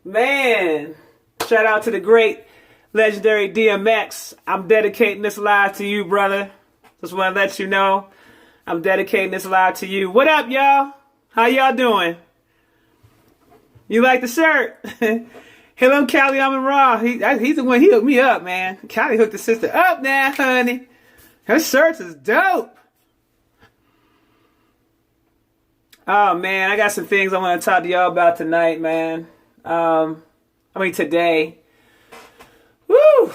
Man, shout out to the great legendary DMX. I'm dedicating this live to you, brother. Just want to let you know I'm dedicating this live to you. What up, y'all? How y'all doing? You like the shirt? Hit him, Callie, I'm in Raw. He's the one, he hooked me up, man. Callie hooked the sister up now, honey. Her shirts is dope. Oh, man, I got some things I want to talk to y'all about tonight, man. Today. Woo!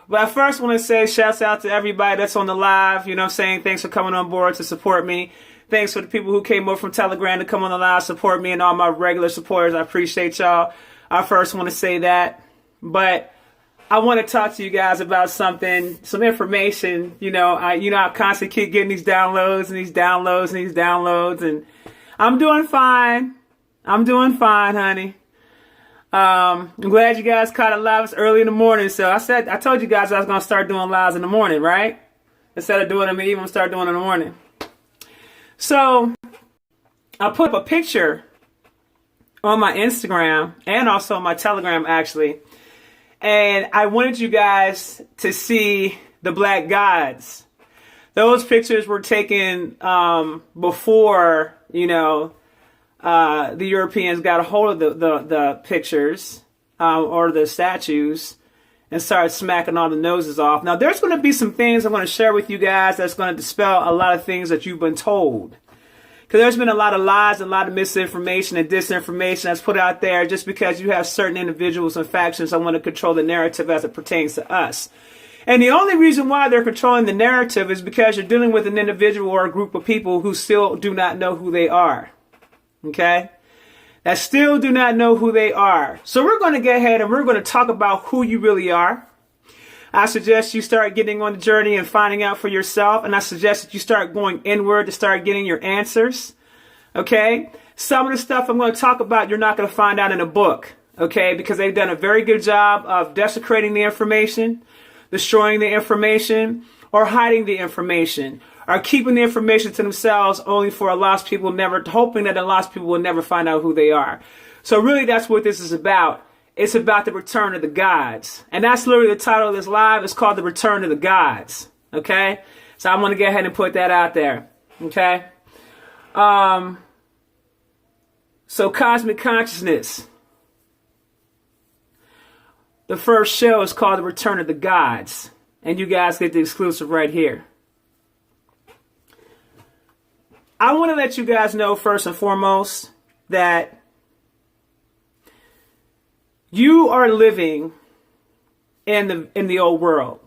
But I first want to say shouts out to everybody that's on the live. You know what I'm saying? Thanks for coming on board to support me. Thanks for the people who came over from Telegram to come on the live, support me, and all my regular supporters. I appreciate y'all. I first want to say that. But I want to talk to you guys about something, some information. I constantly keep getting these downloads and these downloads and these downloads, and I'm doing fine. I'm doing fine, honey. I'm glad you guys caught it live. It's early in the morning, so I told you guys I was gonna start doing lives in the morning, right? Instead of doing them in the evening, start doing them in the morning. So I put up a picture on my Instagram and also on my Telegram, actually, and I wanted you guys to see the Black Gods. Those pictures were taken before, the Europeans got a hold of the pictures or the statues and started smacking all the noses off. Now, there's going to be some things I'm going to share with you guys that's going to dispel a lot of things that you've been told. Because there's been a lot of lies and a lot of misinformation and disinformation that's put out there just because you have certain individuals and factions that want to control the narrative as it pertains to us. And the only reason why they're controlling the narrative is because you're dealing with an individual or a group of people who still do not know who they are. Okay? That still do not know who they are. So we're going to go ahead and we're going to talk about who you really are. I suggest you start getting on the journey and finding out for yourself. And I suggest that you start going inward to start getting your answers. Okay? Some of the stuff I'm going to talk about, you're not going to find out in a book. Okay? Because they've done a very good job of desecrating the information, destroying the information, or hiding the information, or keeping the information to themselves only for a lost people, hoping that the lost people will never find out who they are. So really, that's what this is about. It's about the return of the gods. And that's literally the title of this live. It's called The Return of the Gods. Okay? So I'm going to go ahead and put that out there. Okay? So Cosmic Consciousness. The first show is called The Return of the Gods. And you guys get the exclusive right here. I want to let you guys know first and foremost that you are living in the old world.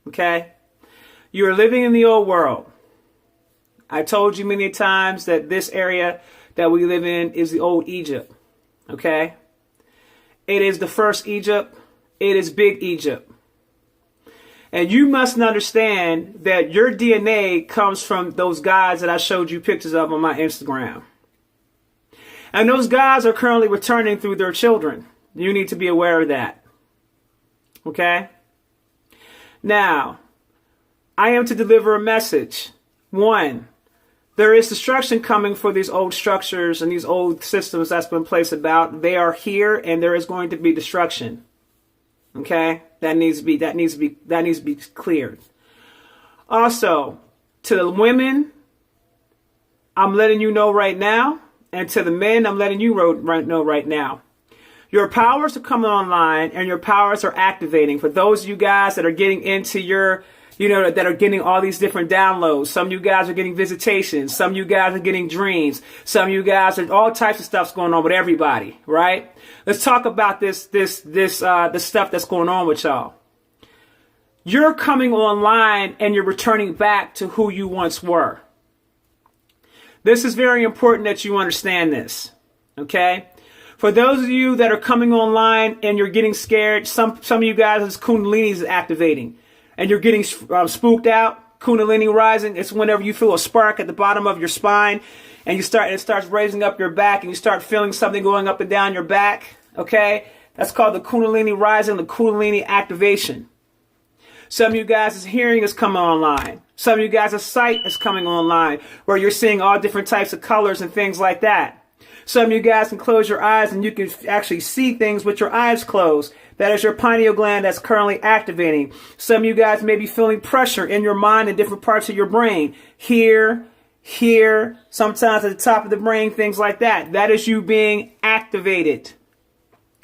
Okay? You are living in the old world. I told you many times that this area that we live in is the old Egypt. Okay? It is the first Egypt. It is Big Egypt. And you must understand that your DNA comes from those gods that I showed you pictures of on my Instagram. And those gods are currently returning through their children. You need to be aware of that. Okay? Now, I am to deliver a message. One, there is destruction coming for these old structures and these old systems that's been placed about. They are here and there is going to be destruction. Okay? That needs to be cleared. Also, to the women, I'm letting you know right now, and to the men, I'm letting you know right now. Your powers are coming online, and your powers are activating. For those of you guys that are getting into your, that are getting all these different downloads. Some of you guys are getting visitations. Some of you guys are getting dreams. Some of you guys are all types of stuff's going on with everybody, right? Let's talk about the stuff that's going on with y'all. You're coming online and you're returning back to who you once were. This is very important that you understand this. Okay? For those of you that are coming online and you're getting scared, some of you guys' Kundalini is activating and you're getting spooked out. Kundalini rising, it's whenever you feel a spark at the bottom of your spine and it starts raising up your back and you start feeling something going up and down your back. Okay? That's called the Kundalini rising, the Kundalini activation. Some of you guys' hearing is coming online. Some of you guys' sight is coming online where you're seeing all different types of colors and things like that. Some of you guys can close your eyes and you can actually see things with your eyes closed. That is your pineal gland that's currently activating. Some of you guys may be feeling pressure in your mind and different parts of your brain. Here, sometimes at the top of the brain, things like that. That is you being activated.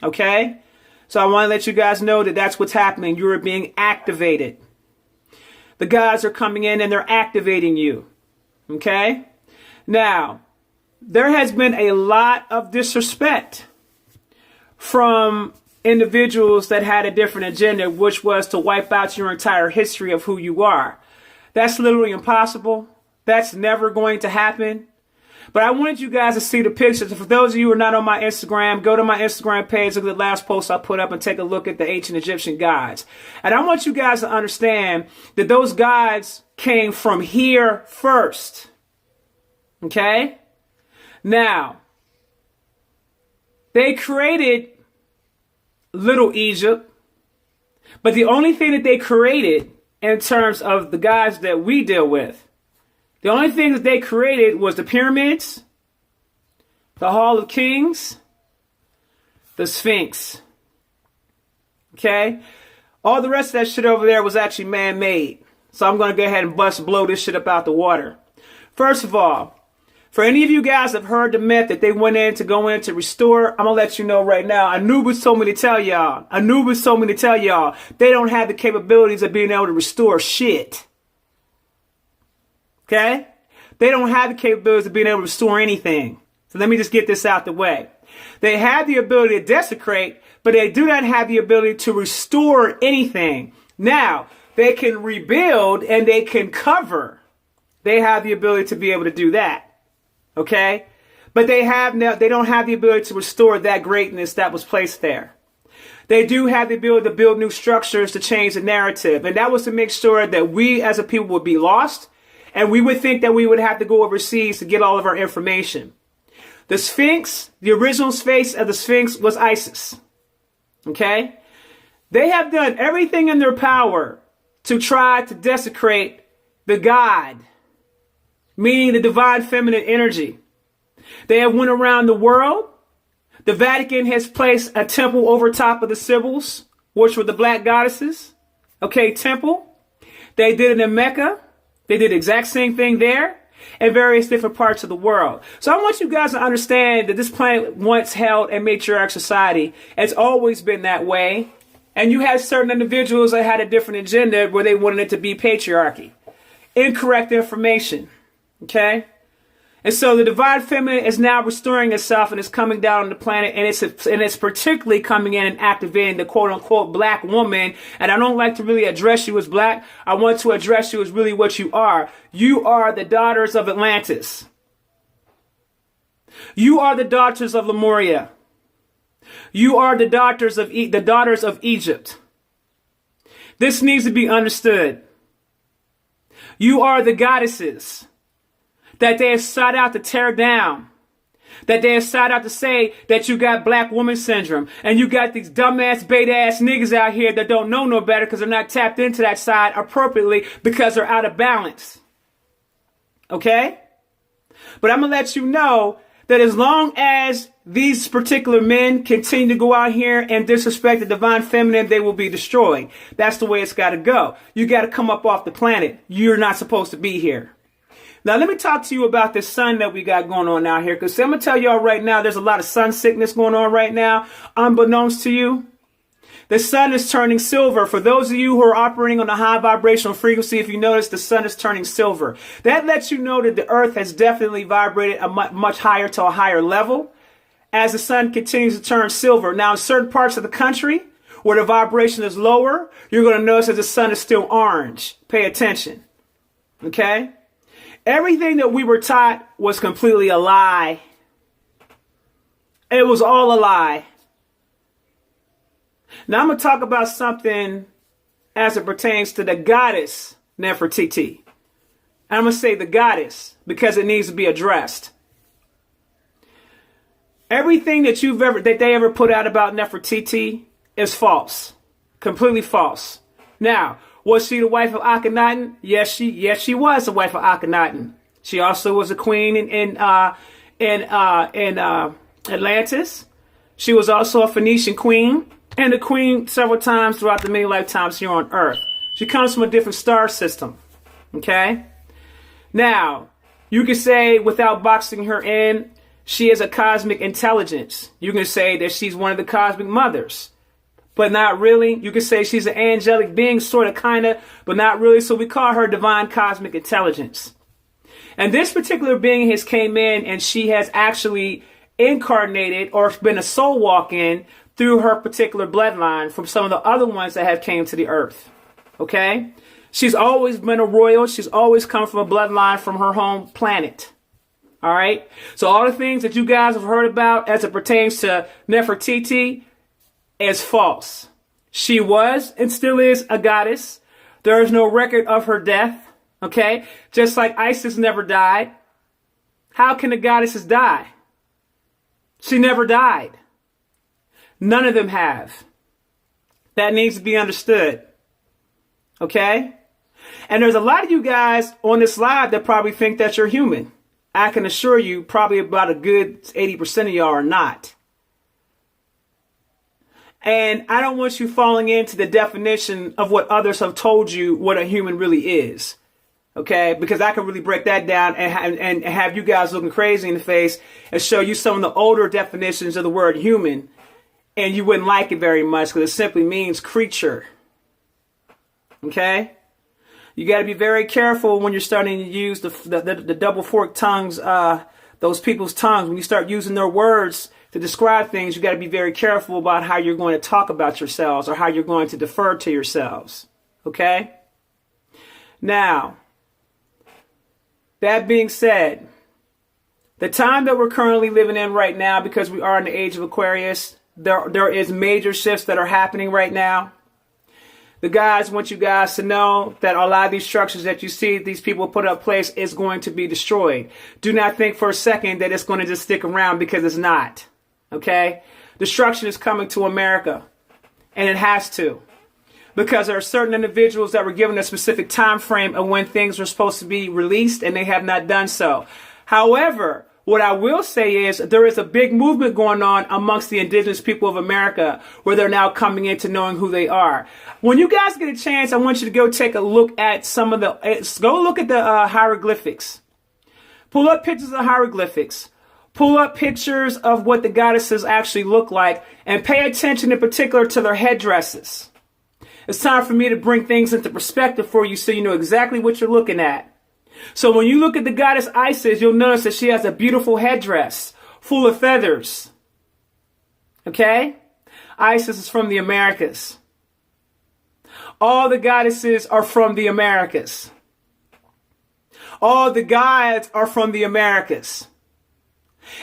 Okay? So I want to let you guys know that that's what's happening. You are being activated. The gods are coming in and they're activating you. Okay? Now, there has been a lot of disrespect from individuals that had a different agenda, which was to wipe out your entire history of who you are. That's literally impossible. That's never going to happen. But I wanted you guys to see the pictures. For those of you who are not on my Instagram, go to my Instagram page, look at the last post I put up and take a look at the ancient Egyptian gods. And I want you guys to understand that those gods came from here first. Okay? Now, they created Little Egypt, but the only thing that they created in terms of the gods that we deal with, the only thing that they created was the pyramids, the Hall of Kings, the Sphinx. Okay? All the rest of that shit over there was actually man-made. So I'm going to go ahead and blow this shit up out the water. First of all, for any of you guys that have heard the myth that they went in to go in to restore, I'm going to let you know right now. Anubis told me to tell y'all. They don't have the capabilities of being able to restore shit. Okay? They don't have the capabilities of being able to restore anything. So let me just get this out the way. They have the ability to desecrate, but they do not have the ability to restore anything. Now, they can rebuild and they can cover. They have the ability to be able to do that. Okay? But they don't have the ability to restore that greatness that was placed there. They do have the ability to build new structures to change the narrative. And that was to make sure that we as a people would be lost. And we would think that we would have to go overseas to get all of our information. The Sphinx, the original face of the Sphinx was Isis. Okay? They have done everything in their power to try to desecrate the God, meaning the divine feminine energy. They have went around the world. The Vatican has placed a temple over top of the Sibyls, which were the black goddesses. Okay, temple. They did it in Mecca. They did the exact same thing there and various different parts of the world. So I want you guys to understand that this planet once held a matriarch society. It's always been that way. And you had certain individuals that had a different agenda where they wanted it to be patriarchy. Incorrect information. Okay? And so the divine feminine is now restoring itself and is coming down on the planet, and it's particularly coming in and activating the quote unquote black woman. And I don't like to really address you as black. I want to address you as really what you are. You are the daughters of Atlantis. You are the daughters of Lemuria. You are the daughters of Egypt. This needs to be understood. You are the goddesses that they have sought out to tear down, that they have sought out to say that you got black woman syndrome, and you got these dumbass, bait-ass niggas out here that don't know no better because they're not tapped into that side appropriately because they're out of balance. Okay? But I'm going to let you know that as long as these particular men continue to go out here and disrespect the divine feminine, they will be destroyed. That's the way it's got to go. You got to come up off the planet. You're not supposed to be here. Now, let me talk to you about this sun that we got going on out here. Because I'm going to tell y'all right now, there's a lot of sun sickness going on right now. Unbeknownst to you, the sun is turning silver. For those of you who are operating on a high vibrational frequency, if you notice, the sun is turning silver. That lets you know that the earth has definitely vibrated a much higher to a higher level as the sun continues to turn silver. Now, in certain parts of the country where the vibration is lower, you're going to notice that the sun is still orange. Pay attention. Okay? Everything that we were taught was completely a lie. It was all a lie. Now I'm going to talk about something as it pertains to the goddess Nefertiti. And I'm going to say the goddess because it needs to be addressed. Everything that they ever put out about Nefertiti is false. Completely false. Now, was she the wife of Akhenaten? Yes, she was the wife of Akhenaten. She also was a queen in in Atlantis. She was also a Phoenician queen and a queen several times throughout the many lifetimes here on Earth. She comes from a different star system. Okay? Now, you can say, without boxing her in, she is a cosmic intelligence. You can say that she's one of the cosmic mothers, but not really. You can say she's an angelic being, sort of, kind of, but not really. So we call her divine cosmic intelligence. And this particular being has came in and she has actually incarnated or been a soul walk in through her particular bloodline from some of the other ones that have came to the earth. Okay? She's always been a royal. She's always come from a bloodline from her home planet. All right? So all the things that you guys have heard about as it pertains to Nefertiti is false. She was and still is a goddess. There is no record of her death. Okay? Just like Isis never died. How can the goddesses die? She never died. None of them have. That needs to be understood. Okay? And there's a lot of you guys on this live that probably think that you're human. I can assure you probably about a good 80% of y'all are not. And I don't want you falling into the definition of what others have told you what a human really is. Okay? Because I can really break that down and have you guys looking crazy in the face and show you some of the older definitions of the word human. And you wouldn't like it very much because it simply means creature. Okay? You got to be very careful when you're starting to use the double forked tongues, those people's tongues. When you start using their words to describe things, you got to be very careful about how you're going to talk about yourselves or how you're going to defer to yourselves. Okay? Now, that being said, the time that we're currently living in right now, because we are in the age of Aquarius, there is major shifts that are happening right now. The guys want you guys to know that a lot of these structures that you see these people put up place is going to be destroyed. Do not think for a second that it's going to just stick around, because it's not. Okay? Destruction is coming to America. And it has to. Because there are certain individuals that were given a specific time frame of when things were supposed to be released, and they have not done so. However, what I will say is there is a big movement going on amongst the indigenous people of America where they're now coming into knowing who they are. When you guys get a chance, I want you to go take a look at some of go look at the hieroglyphics. Pull up pictures of hieroglyphics. Pull up pictures of what the goddesses actually look like, and pay attention in particular to their headdresses. It's time for me to bring things into perspective for you so you know exactly what you're looking at. So when you look at the goddess Isis, you'll notice that she has a beautiful headdress full of feathers. Okay? Isis is from the Americas. All the goddesses are from the Americas. All the gods are from the Americas.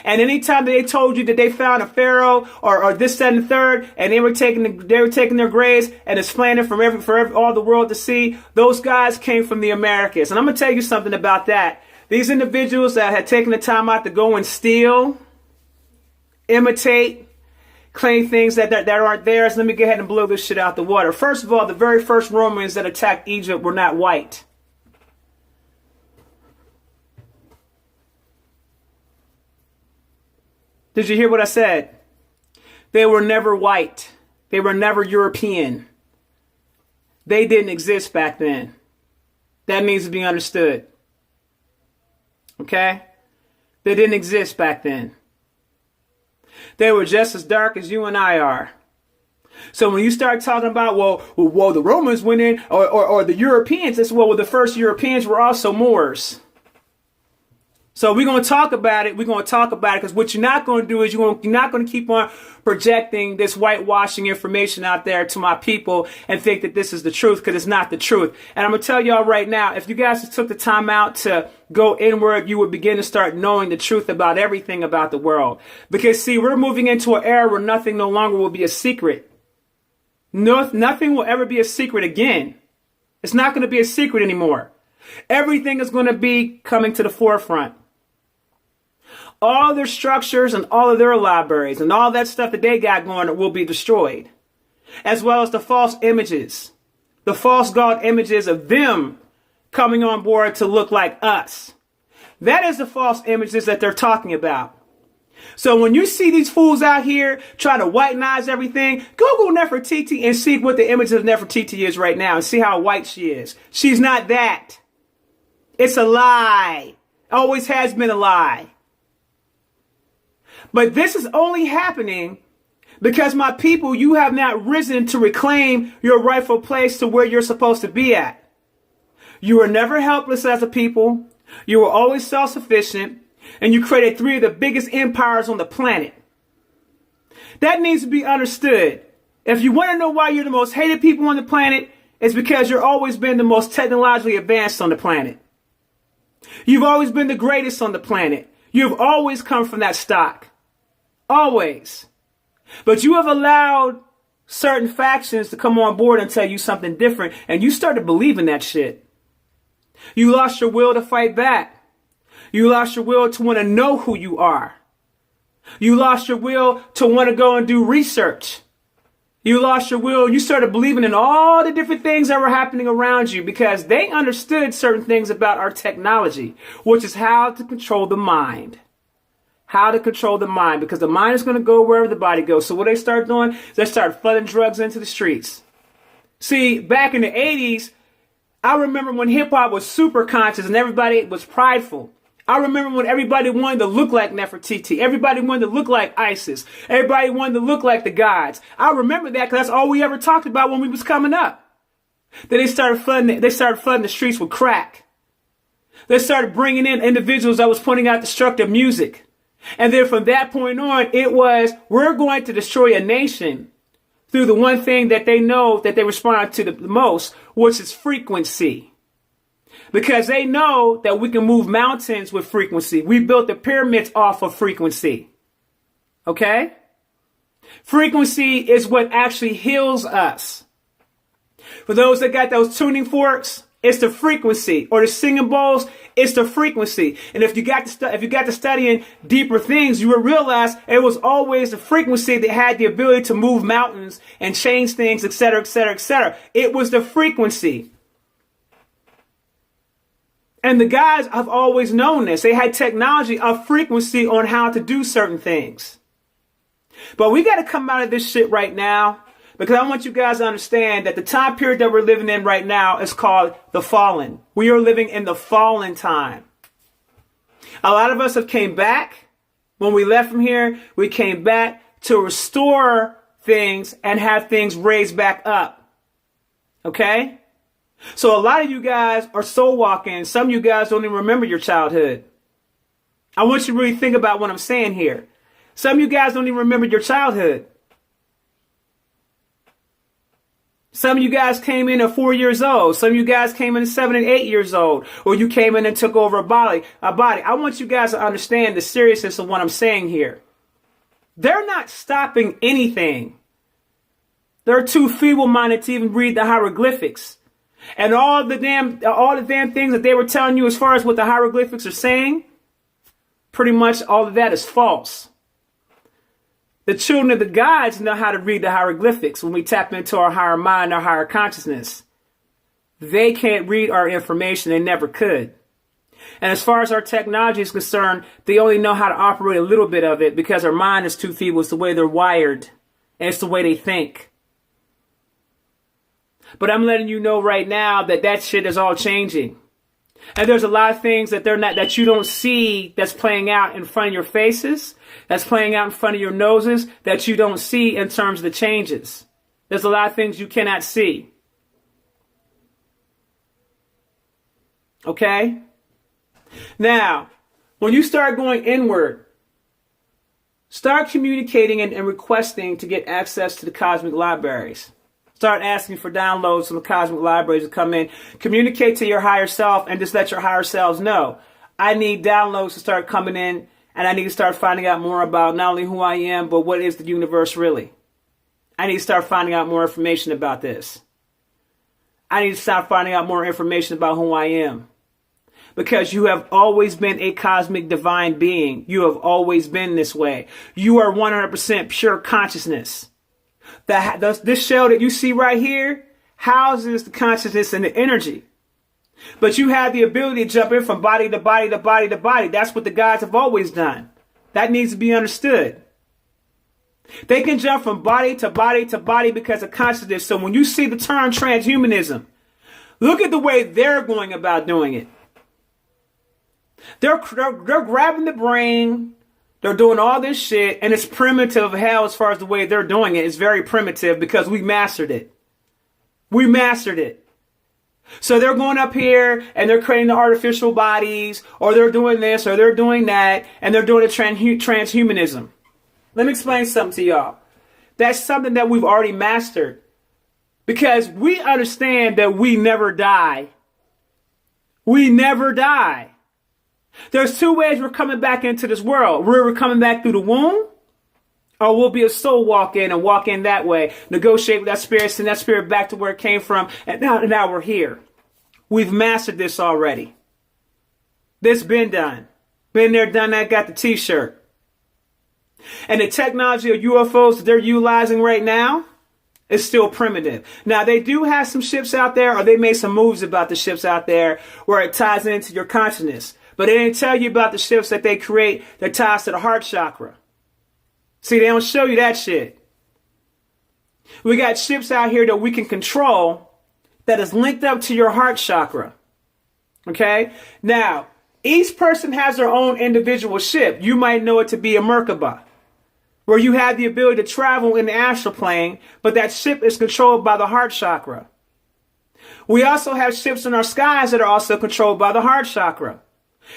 And anytime that they told you that they found a pharaoh or this, that, and the third, and they were taking their graves and displaying it for all the world to see, those guys came from the Americas. And I'm going to tell you something about that. These individuals that had taken the time out to go and steal, imitate, claim things that aren't theirs, let me go ahead and blow this shit out the water. First of all, the very first Romans that attacked Egypt were not white. Did you hear what I said? They were never white. They were never European. They didn't exist back then. That needs to be understood. Okay? They didn't exist back then. They were just as dark as you and I are. So when you start talking about, well, the Romans went in, or the Europeans, it's, well, the first Europeans were also Moors. So we're going to talk about it. We're going to talk about it because what you're not going to do is you're not going to keep on projecting this whitewashing information out there to my people and think that this is the truth, because it's not the truth. And I'm going to tell y'all right now, if you guys took the time out to go inward, you would begin to start knowing the truth about everything about the world. Because, see, we're moving into an era where nothing no longer will be a secret. Nothing will ever be a secret again. It's not going to be a secret anymore. Everything is going to be coming to the forefront. All their structures and all of their libraries and all that stuff that they got going will be destroyed. As well as the false images. The false god images of them coming on board to look like us. That is the false images that they're talking about. So when you see these fools out here trying to whitenize everything, Google Nefertiti and see what the image of Nefertiti is right now and see how white she is. She's not that. It's a lie. Always has been a lie. But this is only happening because, my people, you have not risen to reclaim your rightful place to where you're supposed to be at. You were never helpless as a people. You were always self-sufficient. And you created 3 of the biggest empires on the planet. That needs to be understood. If you want to know why you're the most hated people on the planet, it's because you've always been the most technologically advanced on the planet. You've always been the greatest on the planet. You've always come from that stock. Always. But you have allowed certain factions to come on board and tell you something different, and you start to believe in that shit. You lost your will to fight back. You lost your will to want to know who you are. You lost your will to want to go and do research. You lost your will. You started believing in all the different things that were happening around you because they understood certain things about our technology, which is how to control the mind. How to control the mind, because the mind is going to go wherever the body goes. So what they start doing, they start flooding drugs into the streets. See, back in the 80s, I remember when hip hop was super conscious and everybody was prideful. I remember when everybody wanted to look like Nefertiti. Everybody wanted to look like Isis. Everybody wanted to look like the gods. I remember that because that's all we ever talked about when we was coming up. Then they started flooding the streets with crack. They started bringing in individuals that was putting out destructive music. And then from that point on, it was, we're going to destroy a nation through the one thing that they know that they respond to the most, which is frequency. Because they know that we can move mountains with frequency. We built the pyramids off of frequency. Okay? Frequency is what actually heals us. For those that got those tuning forks, it's the frequency. Or the singing bowls, it's the frequency. And if you got to studying deeper things, you will realize it was always the frequency that had the ability to move mountains and change things, etc., etc., etc. It was the frequency. And the guys have always known this. They had technology of frequency on how to do certain things. But we got to come out of this shit right now, because I want you guys to understand that the time period that we're living in right now is called the fallen. We are living in the fallen time. A lot of us have came back. When we left from here, we came back to restore things and have things raised back up. Okay? So a lot of you guys are soul walking. Some of you guys don't even remember your childhood. I want you to really think about what I'm saying here. Some of you guys don't even remember your childhood. Some of you guys came in at 4 years old. Some of you guys came in at 7 and 8 years old. Or you came in and took over a body. I want you guys to understand the seriousness of what I'm saying here. They're not stopping anything. They're too feeble-minded to even read the hieroglyphics. And all the damn things that they were telling you as far as what the hieroglyphics are saying, pretty much all of that is false. The children of the gods know how to read the hieroglyphics when we tap into our higher mind, our higher consciousness. They can't read our information. They never could. And as far as our technology is concerned, they only know how to operate a little bit of it because our mind is too feeble. It's the way they're wired. And it's the way they think. But I'm letting you know right now that that shit is all changing. And there's a lot of things that you don't see that's playing out in front of your faces, that's playing out in front of your noses, that you don't see in terms of the changes. There's a lot of things you cannot see. Okay? Now, when you start going inward, start communicating and requesting to get access to the cosmic libraries. Start asking for downloads from the cosmic libraries to come in. Communicate to your higher self and just let your higher selves know. I need downloads to start coming in, and I need to start finding out more about not only who I am, but what is the universe really. I need to start finding out more information about this. I need to start finding out more information about who I am. Because you have always been a cosmic divine being. You have always been this way. You are 100% pure consciousness. This shell that you see right here houses the consciousness and the energy. But you have the ability to jump in from body to body to body to body. That's what the gods have always done. That needs to be understood. They can jump from body to body to body because of consciousness. So when you see the term transhumanism, look at the way they're going about doing it. They're grabbing the brain. They're doing all this shit. And it's primitive hell as far as the way they're doing it. It's very primitive because we mastered it. We mastered it. So they're going up here and they're creating the artificial bodies, or they're doing this or they're doing that, and they're doing a transhumanism. Let me explain something to y'all. That's something that we've already mastered, because we understand that we never die. We never die. There's two ways we're coming back into this world. We're coming back through the womb, or we'll be a soul walk in and walk in that way, negotiate with that spirit, send that spirit back to where it came from, and now we're here. We've mastered this already. This been done. Been there, done that, got the t-shirt. And the technology of UFOs that they're utilizing right now is still primitive. Now, they do have some ships out there, or they made some moves about the ships out there where it ties into your consciousness. But they didn't tell you about the ships that they create that ties to the heart chakra. See, they don't show you that shit. We got ships out here that we can control that is linked up to your heart chakra. Okay? Now, each person has their own individual ship. You might know it to be a Merkaba, where you have the ability to travel in the astral plane, but that ship is controlled by the heart chakra. We also have ships in our skies that are also controlled by the heart chakra.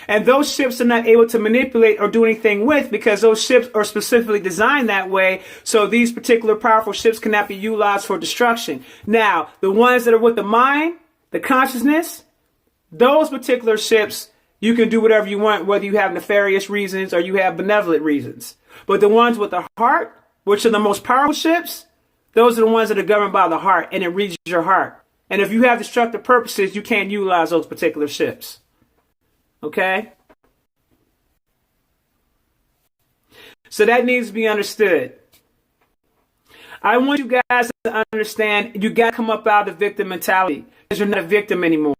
And those ships are not able to manipulate or do anything with, because those ships are specifically designed that way. So these particular powerful ships cannot be utilized for destruction. Now, the ones that are with the mind, the consciousness, those particular ships, you can do whatever you want, whether you have nefarious reasons or you have benevolent reasons. But the ones with the heart, which are the most powerful ships, those are the ones that are governed by the heart, and it reaches your heart. And if you have destructive purposes, you can't utilize those particular ships. Okay? So that needs to be understood. I want you guys to understand, you got to come up out of the victim mentality, because you're not a victim anymore.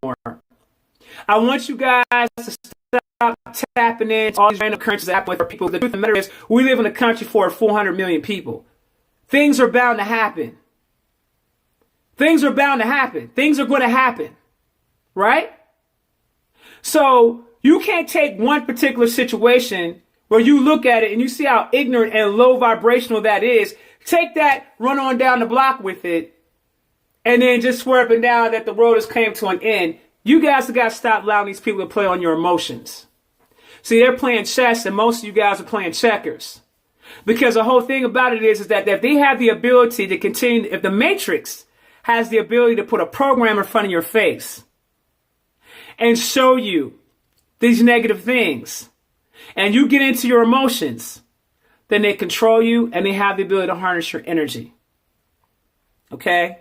I want you guys to stop tapping into all these random occurrences that happen with people. The truth of the matter is, we live in a country for 400 million people. Things are bound to happen. Things are bound to happen. Things are going to happen. Right? So you can't take one particular situation where you look at it and you see how ignorant and low vibrational that is. Take that, run on down the block with it, and then just swear up and down that the world has came to an end. You guys have got to stop allowing these people to play on your emotions. See, they're playing chess, and most of you guys are playing checkers. Because the whole thing about it is that if they have the ability to continue, if the Matrix has the ability to put a program in front of your face and show you these negative things, and you get into your emotions, then they control you and they have the ability to harness your energy. Okay?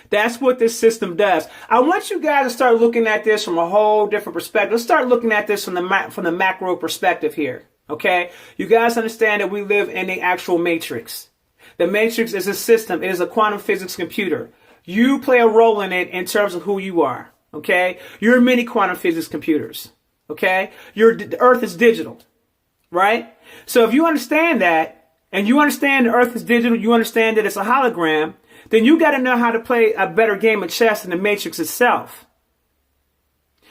That's what this system does. I want you guys to start looking at this from a whole different perspective. Let's start looking at this from the macro perspective here. Okay? You guys understand that we live in the actual matrix. The matrix is a system. It is a quantum physics computer. You play a role in it in terms of who you are. Okay? You're many quantum physics computers. Okay? The Earth is digital. Right? So if you understand that, and you understand the Earth is digital, you understand that it's a hologram, then you got to know how to play a better game of chess in the matrix itself.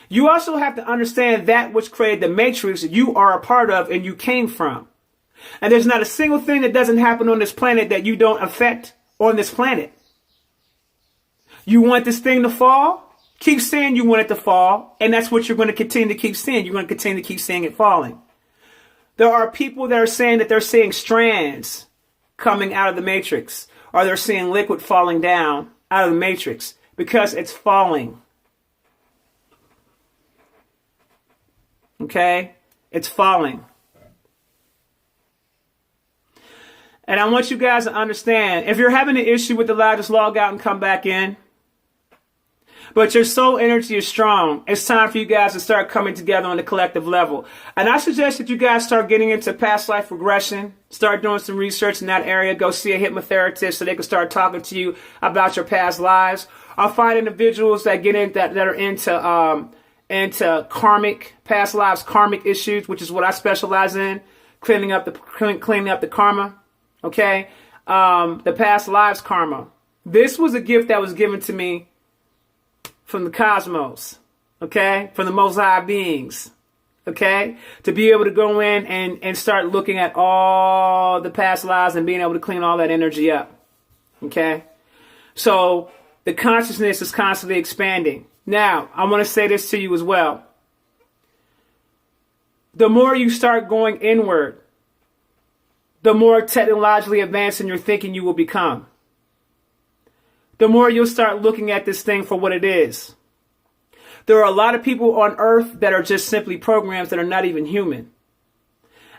You also have to understand that which created the matrix you are a part of and you came from. And there's not a single thing that doesn't happen on this planet that you don't affect on this planet. You want this thing to fall? Keep saying you want it to fall, and that's what you're going to continue to keep seeing. You're going to continue to keep seeing it falling. There are people that are saying that they're seeing strands coming out of the matrix, or they're seeing liquid falling down out of the matrix because it's falling. Okay? It's falling. And I want you guys to understand, if you're having an issue with the live, just log out and come back in. But your soul energy is strong. It's time for you guys to start coming together on the collective level. And I suggest that you guys start getting into past life regression. Start doing some research in that area. Go see a hypnotherapist so they can start talking to you about your past lives. I'll find individuals that get in that are into karmic, past lives karmic issues, which is what I specialize in, cleaning up the karma. Okay, the past lives karma. This was a gift that was given to me from the cosmos. Okay, from the Most High beings. Okay, to be able to go in and start looking at all the past lives and being able to clean all that energy up. Okay, so the consciousness is constantly expanding. Now, I want to say this to you as well. The more you start going inward, the more technologically advanced in your thinking you will become. The more you'll start looking at this thing for what it is. There are a lot of people on earth that are just simply programs that are not even human.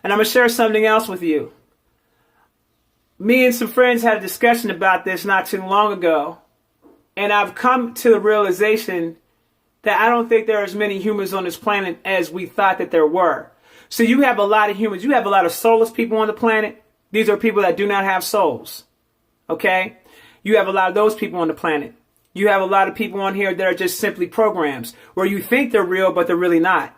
And I'm going to share something else with you. Me and some friends had a discussion about this not too long ago. And I've come to the realization that I don't think there are as many humans on this planet as we thought that there were. So you have a lot of humans. You have a lot of soulless people on the planet. These are people that do not have souls. Okay? You have a lot of those people on the planet. You have a lot of people on here that are just simply programs where you think they're real, but they're really not.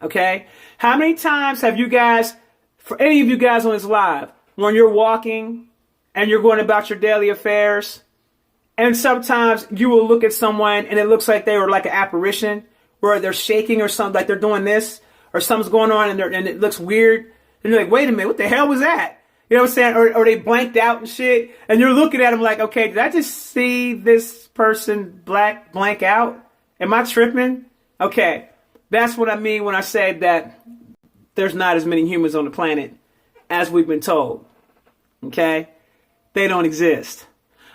Okay? How many times have you guys, for any of you guys on this live, when you're walking and you're going about your daily affairs, and sometimes you will look at someone and it looks like they were like an apparition where they're shaking or something, like they're doing this or something's going on and it looks weird. And you're like, wait a minute, what the hell was that? You know what I'm saying? Or they blanked out and shit. And you're looking at them like, okay, did I just see this person blank out? Am I tripping? Okay, that's what I mean when I say that there's not as many humans on the planet as we've been told. Okay? They don't exist.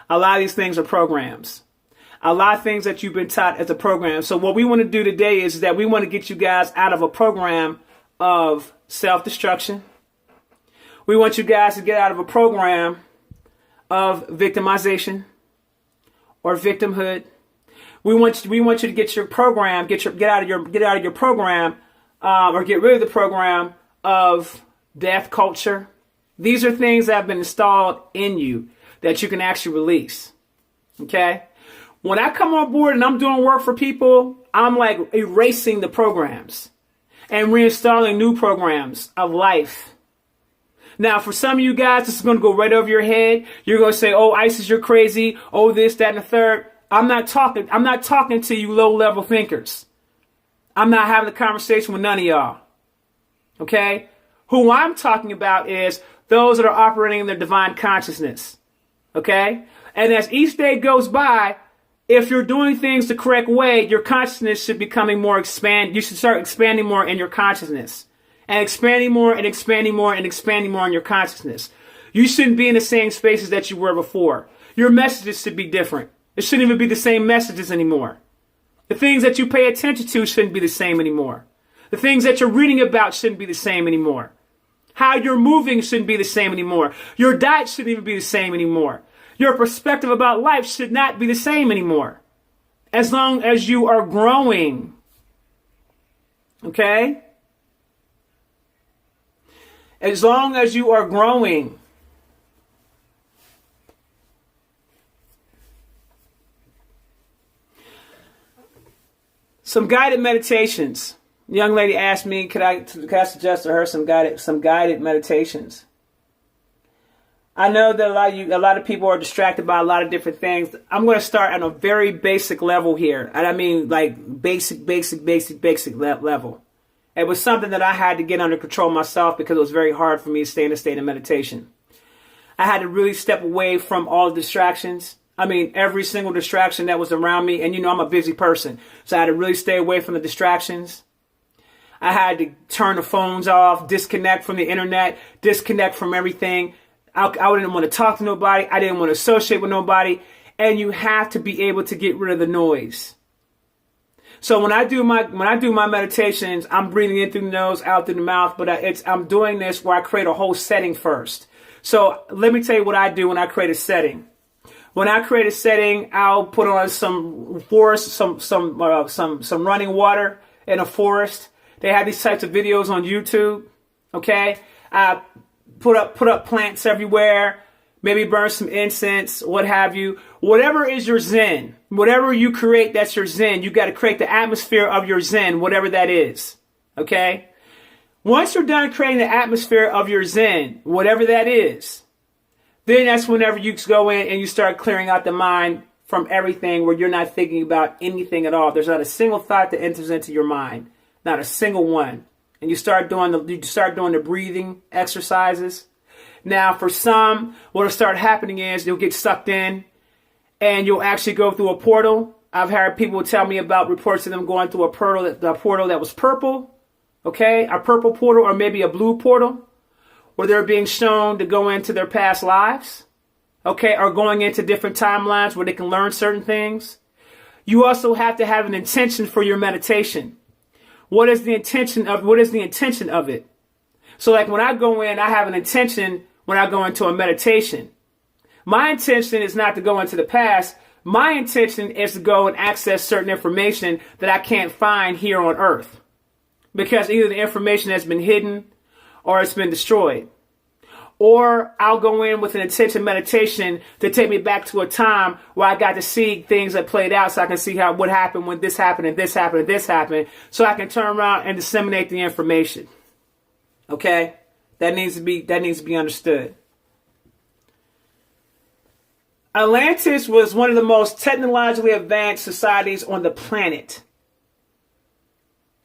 A lot of these things are programs. A lot of things that you've been taught as a program. So what we want to do today is that we want to get you guys out of a program of self-destruction. We want you guys to get out of a program of victimization or victimhood. We want you to get your program, get out of your program, or get rid of the program of death culture. These are things that have been installed in you that you can actually release. Okay? When I come on board and I'm doing work for people, I'm like erasing the programs and reinstalling new programs of life. Now, for some of you guys, this is going to go right over your head. You're going to say, oh, Isis, you're crazy. Oh, this, that, and the third. I'm not talking to you low-level thinkers. I'm not having a conversation with none of y'all. Okay? Who I'm talking about is those that are operating in their divine consciousness. Okay? And as each day goes by, if you're doing things the correct way, your consciousness should becoming more expand. You should start expanding more in your consciousness. And expanding more and expanding more and expanding more in your consciousness. You shouldn't be in the same spaces that you were before. Your messages should be different. It shouldn't even be the same messages anymore. The things that you pay attention to shouldn't be the same anymore. The things that you're reading about shouldn't be the same anymore. How you're moving shouldn't be the same anymore. Your diet shouldn't even be the same anymore. Your perspective about life should not be the same anymore. As long as you are growing. Okay? As long as you are growing. Some guided meditations. The young lady asked me, could I suggest to her some guided meditations? I know that a lot of people are distracted by a lot of different things. I'm going to start on a very basic level here. And I mean like basic level. It was something that I had to get under control myself because it was very hard for me to stay in a state of meditation. I had to really step away from all the distractions. I mean, every single distraction that was around me. And you know, I'm a busy person. So I had to really stay away from the distractions. I had to turn the phones off, disconnect from the internet, disconnect from everything. I didn't want to talk to nobody. I didn't want to associate with nobody. And you have to be able to get rid of the noise. So when I do my meditations, I'm breathing in through the nose, out through the mouth, but I'm doing this where I create a whole setting first. So let me tell you what I do when I create a setting. When I create a setting, I'll put on some forest, some running water in a forest. They have these types of videos on YouTube. Okay, I put up plants everywhere. maybe burn some incense, what have you. Whatever is your Zen, whatever you create, that's your Zen. You got to create the atmosphere of your Zen, whatever that is. Okay? Once you're done creating the atmosphere of your Zen, whatever that is, then that's whenever you go in and you start clearing out the mind from everything where you're not thinking about anything at all. There's not a single thought that enters into your mind. Not a single one. And you start doing the breathing exercises. Now, for some, what'll start happening is you'll get sucked in and you'll actually go through a portal. I've heard people tell me about reports of them going through a portal that was purple. Okay, a purple portal or maybe a blue portal where they're being shown to go into their past lives. Okay, or going into different timelines where they can learn certain things. You also have to have an intention for your meditation. What is the intention of it? So like when I go in, I have an intention when I go into a meditation. My intention is not to go into the past. My intention is to go and access certain information that I can't find here on earth. Because either the information has been hidden or it's been destroyed. Or I'll go in with an intention meditation to take me back to a time where I got to see things that played out so I can see what happened when this happened and this happened and this happened. So I can turn around and disseminate the information. Okay? That needs to be understood. Atlantis was one of the most technologically advanced societies on the planet.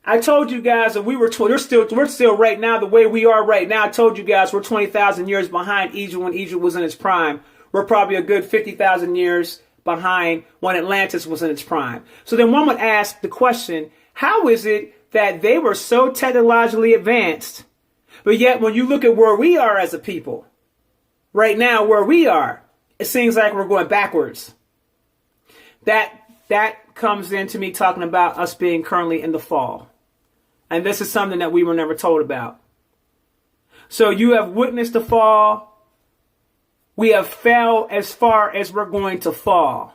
I told you guys that we're still right now the way we are right now. I told you guys we're 20,000 years behind Egypt when Egypt was in its prime. We're probably a good 50,000 years behind when Atlantis was in its prime. So then one would ask the question, how is it that they were so technologically advanced, but yet when you look at where we are as a people, right now where we are, it seems like we're going backwards. That comes into me talking about us being currently in the fall. And this is something that we were never told about. So you have witnessed the fall. We have fell as far as we're going to fall.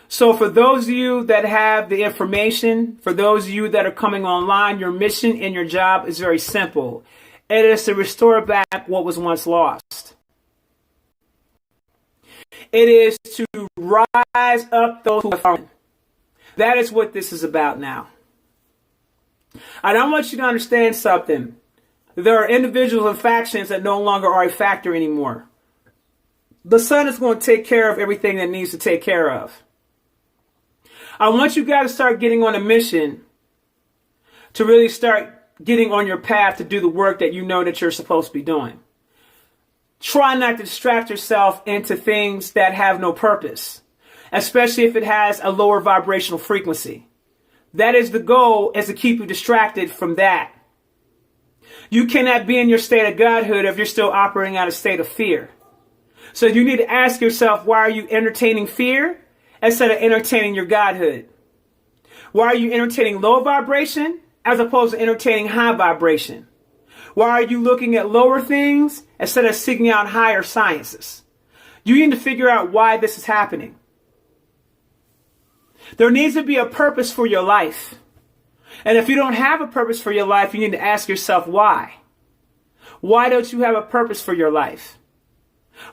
So for those of you that have the information, for those of you that are coming online, your mission and your job is very simple. It is to restore back what was once lost. It is to rise up those who have fallen. That is what this is about now. And I want you to understand something. There are individuals and factions that no longer are a factor anymore. The sun is going to take care of everything that needs to take care of. I want you guys to start getting on a mission to really start getting on your path to do the work that you know that you're supposed to be doing. Try not to distract yourself into things that have no purpose, especially if it has a lower vibrational frequency. That is the goal, is to keep you distracted from that. You cannot be in your state of godhood if you're still operating out of a state of fear. So you need to ask yourself, why are you entertaining fear instead of entertaining your godhood? Why are you entertaining low vibration as opposed to entertaining high vibration? Why are you looking at lower things instead of seeking out higher sciences? You need to figure out why this is happening. There needs to be a purpose for your life. And if you don't have a purpose for your life, you need to ask yourself why. Why don't you have a purpose for your life?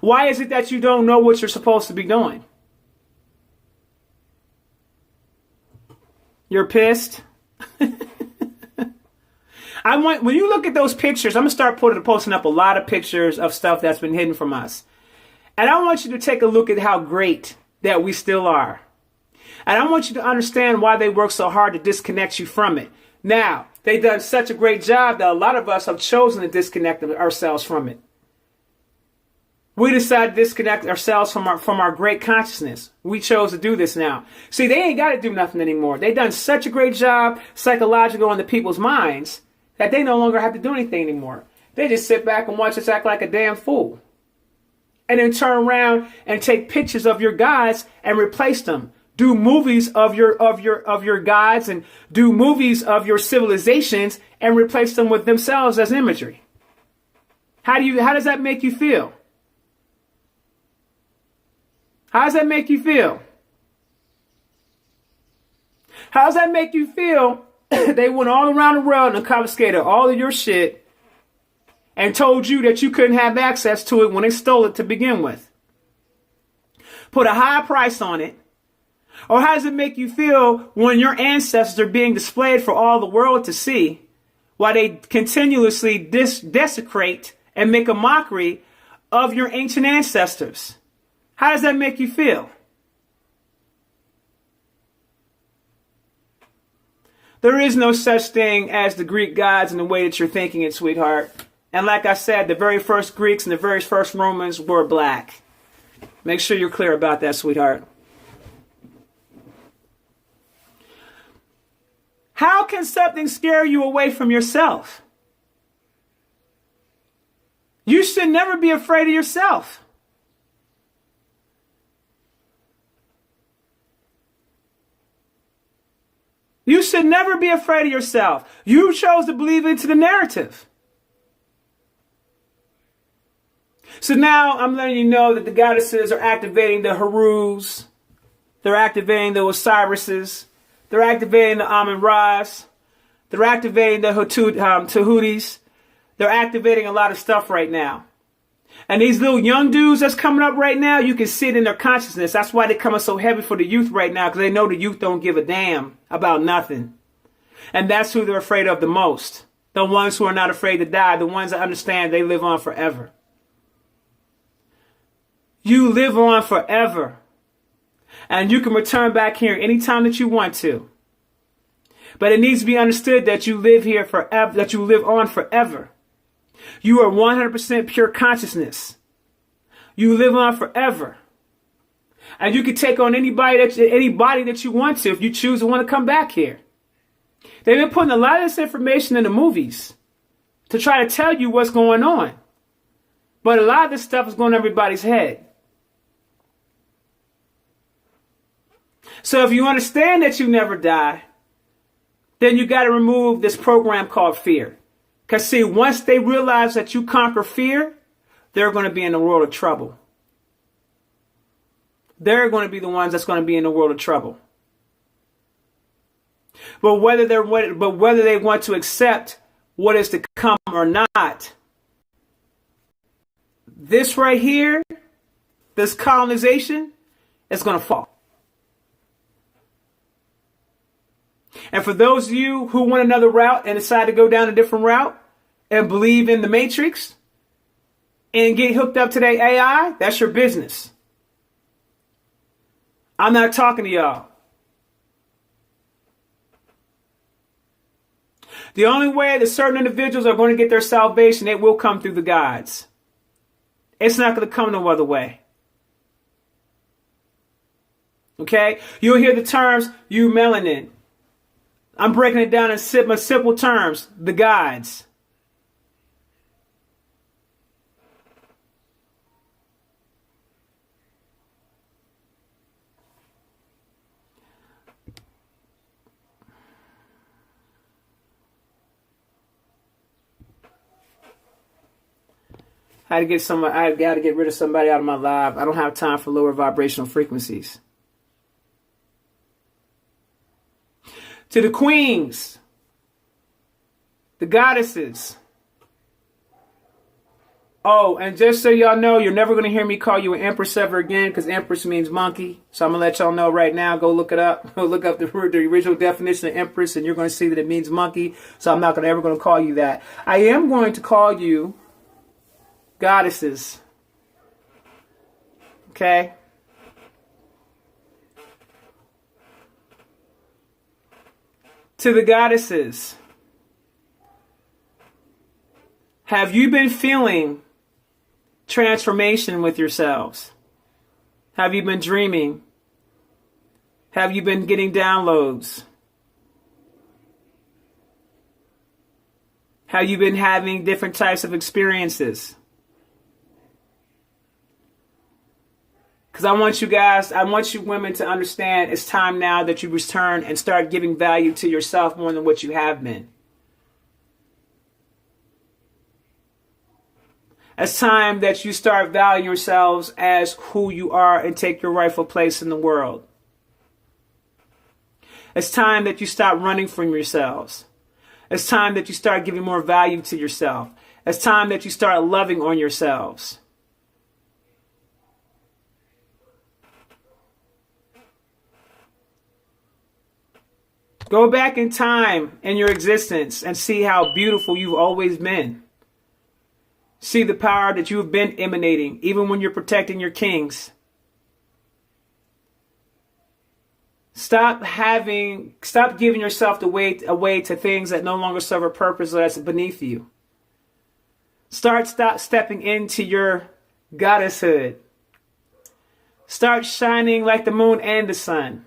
Why is it that you don't know what you're supposed to be doing? You're pissed? When you look at those pictures, I'm going to start posting up a lot of pictures of stuff that's been hidden from us. And I want you to take a look at how great that we still are. And I want you to understand why they work so hard to disconnect you from it. Now, they've done such a great job that a lot of us have chosen to disconnect ourselves from it. We decided to disconnect ourselves from our great consciousness. We chose to do this now. See, they ain't got to do nothing anymore. They've done such a great job psychological on the people's minds that they no longer have to do anything anymore. They just sit back and watch us act like a damn fool. And then turn around and take pictures of your gods and replace them. Do movies of your gods and do movies of your civilizations and replace them with themselves as imagery. How does that make you feel? How does that make you feel? How does that make you feel? They went all around the world and confiscated all of your shit and told you that you couldn't have access to it when they stole it to begin with? Put a high price on it. Or how does it make you feel when your ancestors are being displayed for all the world to see while they continuously desecrate and make a mockery of your ancient ancestors? How does that make you feel? There is no such thing as the Greek gods in the way that you're thinking it, sweetheart. And like I said, the very first Greeks and the very first Romans were black. Make sure you're clear about that, sweetheart. How can something scare you away from yourself? You should never be afraid of yourself. You should never be afraid of yourself. You chose to believe into the narrative. So now I'm letting you know that the goddesses are activating the Harus. They're activating the Osirises. They're activating the Amun-Ras. They're activating the Tahudis. They're activating a lot of stuff right now. And these little young dudes that's coming up right now, you can see it in their consciousness. That's why they're coming so heavy for the youth right now, because they know the youth don't give a damn about nothing. And that's who they're afraid of the most. The ones who are not afraid to die, the ones that understand they live on forever. You live on forever. And you can return back here anytime that you want to. But it needs to be understood that you live here forever, that you live on forever. You are 100% pure consciousness. You live on forever. And you can take on anybody that you want to if you choose to want to come back here. They've been putting a lot of this information in the movies to try to tell you what's going on. But a lot of this stuff is going to everybody's head. So if you understand that you never die, then you got to remove this program called fear. Because see, once they realize that you conquer fear, they're going to be in a world of trouble. They're going to be the ones that's going to be in the world of trouble. But whether they want to accept what is to come or not, this right here, this colonization, is going to fall. And for those of you who want another route and decide to go down a different route and believe in the Matrix and get hooked up to the AI, that's your business. I'm not talking to y'all. The only way that certain individuals are going to get their salvation, it will come through the gods. It's not going to come no other way. Okay? You'll hear the terms, you melanin. I'm breaking it down in simple terms. The gods. I got to get rid of somebody out of my live. I don't have time for lower vibrational frequencies. To the queens, the goddesses. Oh, and just so y'all know, you're never going to hear me call you an empress ever again, because empress means monkey. So I'm going to let y'all know right now. Go look it up. Go look up the original definition of empress, and you're going to see that it means monkey. So I'm not ever going to call you that. I am going to call you goddesses. Okay? To the goddesses, have you been feeling transformation with yourselves? Have you been dreaming? Have you been getting downloads? Have you been having different types of experiences? Because I want you women to understand it's time now that you return and start giving value to yourself more than what you have been. It's time that you start valuing yourselves as who you are and take your rightful place in the world. It's time that you stop running from yourselves. It's time that you start giving more value to yourself. It's time that you start loving on yourselves. Go back in time in your existence and see how beautiful you've always been. See the power that you've been emanating, even when you're protecting your kings. Stop giving yourself away to things that no longer serve a purpose or that's beneath you. Stop stepping into your goddesshood. Start shining like the moon and the sun.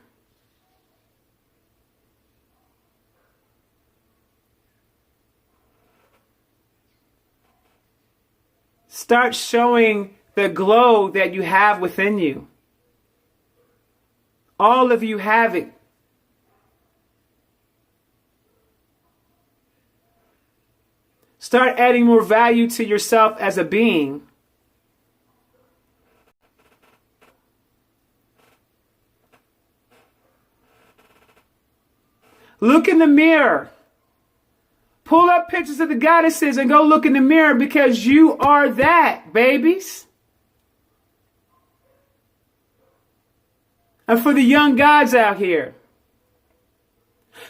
Start showing the glow that you have within you. All of you have it. Start adding more value to yourself as a being. Look in the mirror. Pull up pictures of the goddesses and go look in the mirror, because you are that, babies. And for the young gods out here,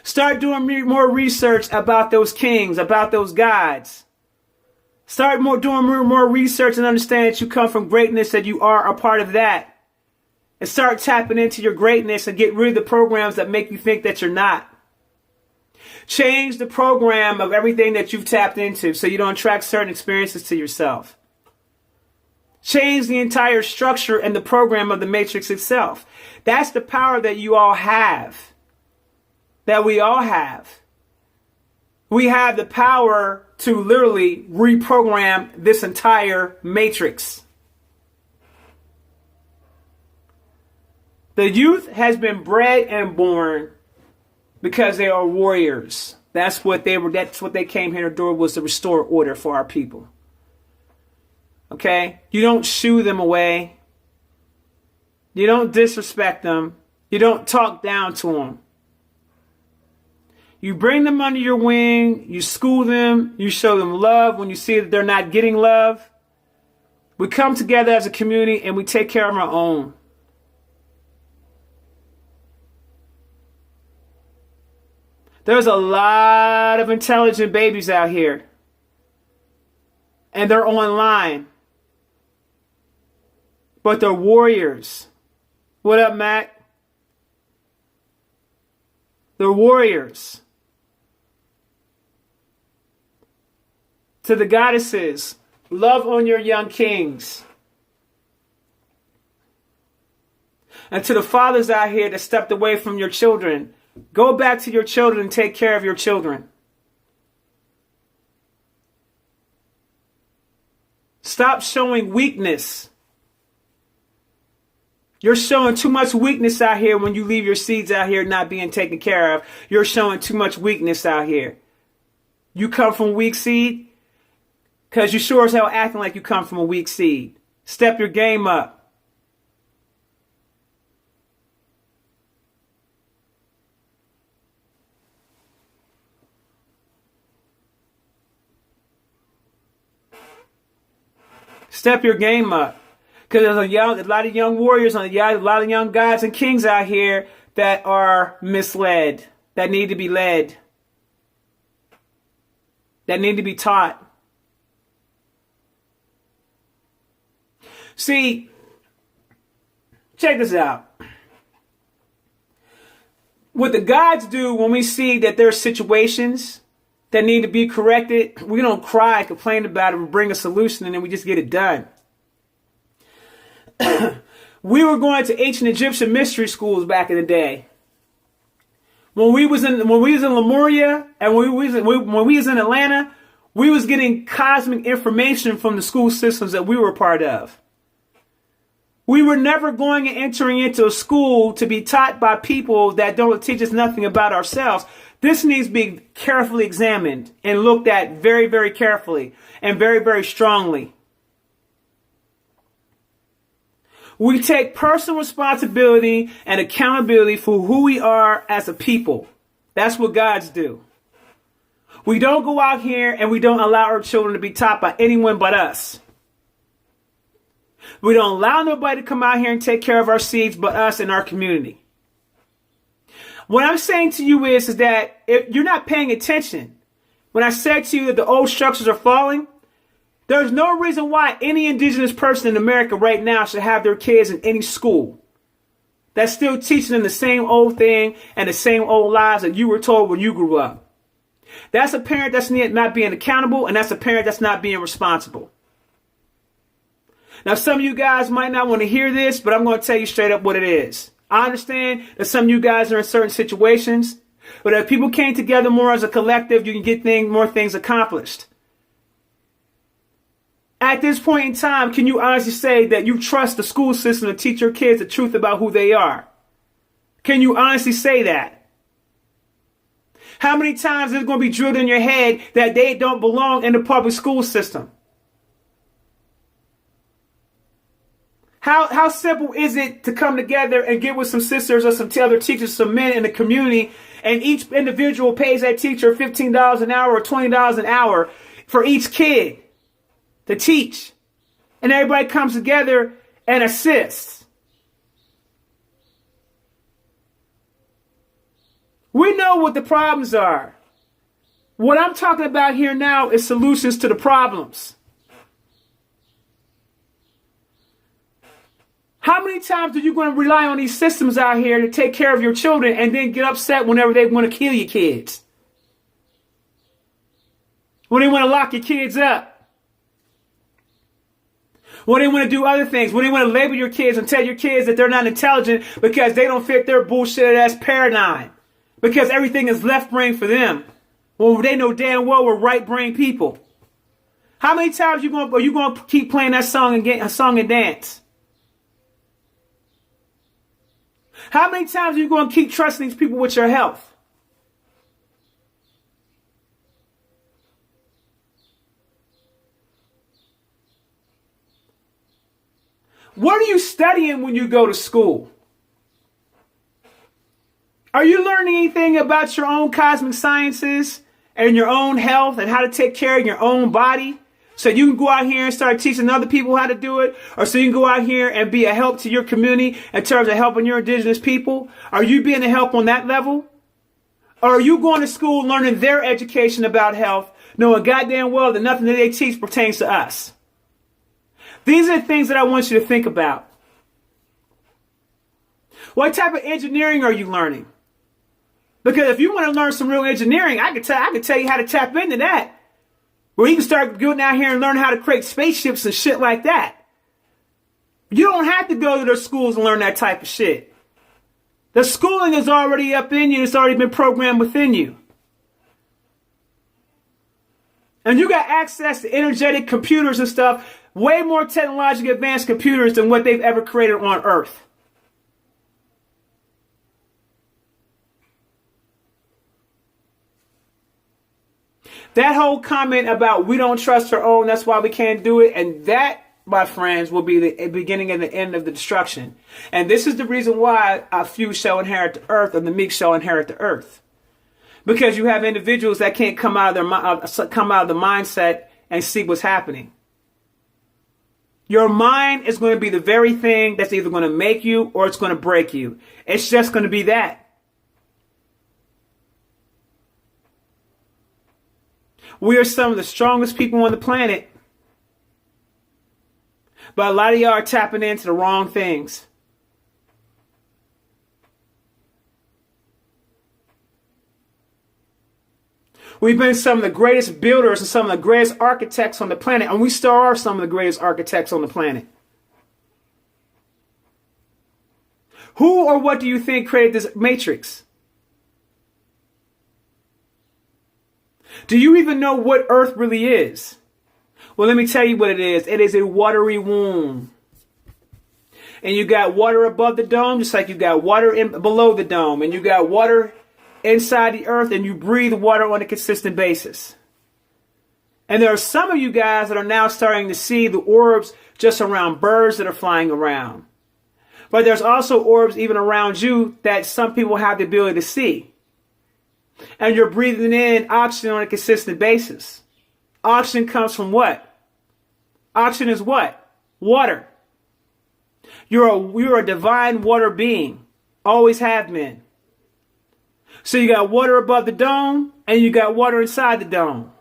start doing more research about those kings, about those gods. Start doing more research and understand that you come from greatness, that you are a part of that. And start tapping into your greatness and get rid of the programs that make you think that you're not. Change the program of everything that you've tapped into so you don't attract certain experiences to yourself. Change the entire structure and the program of the matrix itself. That's the power that you all have. That we all have. We have the power to literally reprogram this entire matrix. The youth has been bred and born because they are warriors. That's what they came here to do, was to restore order for our people. Okay? You don't shoo them away. You don't disrespect them. You don't talk down to them. You bring them under your wing. You school them. You show them love when you see that they're not getting love. We come together as a community and we take care of our own. There's a lot of intelligent babies out here. And they're online. But they're warriors. What up, Mac? They're warriors. To the goddesses, love on your young kings. And to the fathers out here that stepped away from your children, go back to your children and take care of your children. Stop showing weakness. You're showing too much weakness out here when you leave your seeds out here not being taken care of. You're showing too much weakness out here. You come from weak seed? Because you sure as hell acting like you come from a weak seed. Step your game up. Step your game up. Because there's a lot of young warriors, a lot of young gods and kings out here that are misled, that need to be led, that need to be taught. See, check this out. What the gods do when we see that there's situations that need to be corrected, we don't cry, complain about it, and bring a solution, and then we just get it done. We were going to ancient Egyptian mystery schools back in the day. When we was in Lemuria and when we was in Atlanta, we was getting cosmic information from the school systems that we were part of. We were never going and entering into a school to be taught by people that don't teach us nothing about ourselves. This needs to be carefully examined and looked at very, very carefully and very, very strongly. We take personal responsibility and accountability for who we are as a people. That's what gods do. We don't go out here and we don't allow our children to be taught by anyone but us. We don't allow nobody to come out here and take care of our seeds but us and our community. What I'm saying to you is that if you're not paying attention, when I said to you that the old structures are falling, there's no reason why any indigenous person in America right now should have their kids in any school that's still teaching them the same old thing and the same old lies that you were told when you grew up. That's a parent that's not being accountable, and that's a parent that's not being responsible. Now, some of you guys might not want to hear this, but I'm going to tell you straight up what it is. I understand that some of you guys are in certain situations, but if people came together more as a collective, you can get more things accomplished. At this point in time, can you honestly say that you trust the school system to teach your kids the truth about who they are? Can you honestly say that? How many times is it going to be drilled in your head that they don't belong in the public school system? How simple is it to come together and get with some sisters or some other teachers, some men in the community, and each individual pays that teacher $15 an hour or $20 an hour for each kid to teach, and everybody comes together and assists? We know what the problems are. What I'm talking about here now is solutions to the problems. How many times are you going to rely on these systems out here to take care of your children and then get upset whenever they want to kill your kids? When they want to lock your kids up? When they want to do other things? When they want to label your kids and tell your kids that they're not intelligent because they don't fit their bullshit ass paradigm? Because everything is left brain for them. Well, they know damn well we're right brain people. How many times are you going to keep playing that song and dance? How many times are you going to keep trusting these people with your health? What are you studying when you go to school? Are you learning anything about your own cosmic sciences and your own health and how to take care of your own body? So you can go out here and start teaching other people how to do it? Or so you can go out here and be a help to your community in terms of helping your indigenous people? Are you being a help on that level? Or are you going to school learning their education about health, knowing goddamn well that nothing that they teach pertains to us? These are the things that I want you to think about. What type of engineering are you learning? Because if you want to learn some real engineering, I can tell you how to tap into that. Where you can start going out here and learn how to create spaceships and shit like that. You don't have to go to their schools and learn that type of shit. The schooling is already up in you. It's already been programmed within you. And you got access to energetic computers and stuff, way more technologically advanced computers than what they've ever created on Earth. That whole comment about we don't trust our own, that's why we can't do it, and that, my friends, will be the beginning and the end of the destruction. And this is the reason why a few shall inherit the earth and the meek shall inherit the earth. Because you have individuals that can't come out of the mindset and see what's happening. Your mind is going to be the very thing that's either going to make you or it's going to break you. It's just going to be that. We are some of the strongest people on the planet. But a lot of y'all are tapping into the wrong things. We've been some of the greatest builders and some of the greatest architects on the planet. And we still are some of the greatest architects on the planet. Who or what do you think created this matrix? Do you even know what Earth really is? Well, let me tell you what it is. It is a watery womb. And you got water above the dome, just like you got water below the dome. And you got water inside the earth, and you breathe water on a consistent basis. And there are some of you guys that are now starting to see the orbs just around birds that are flying around. But there's also orbs even around you that some people have the ability to see. And you're breathing in oxygen on a consistent basis. Oxygen comes from what? Oxygen is what? Water. You're a divine water being. Always have been. So you got water above the dome and you got water inside the dome.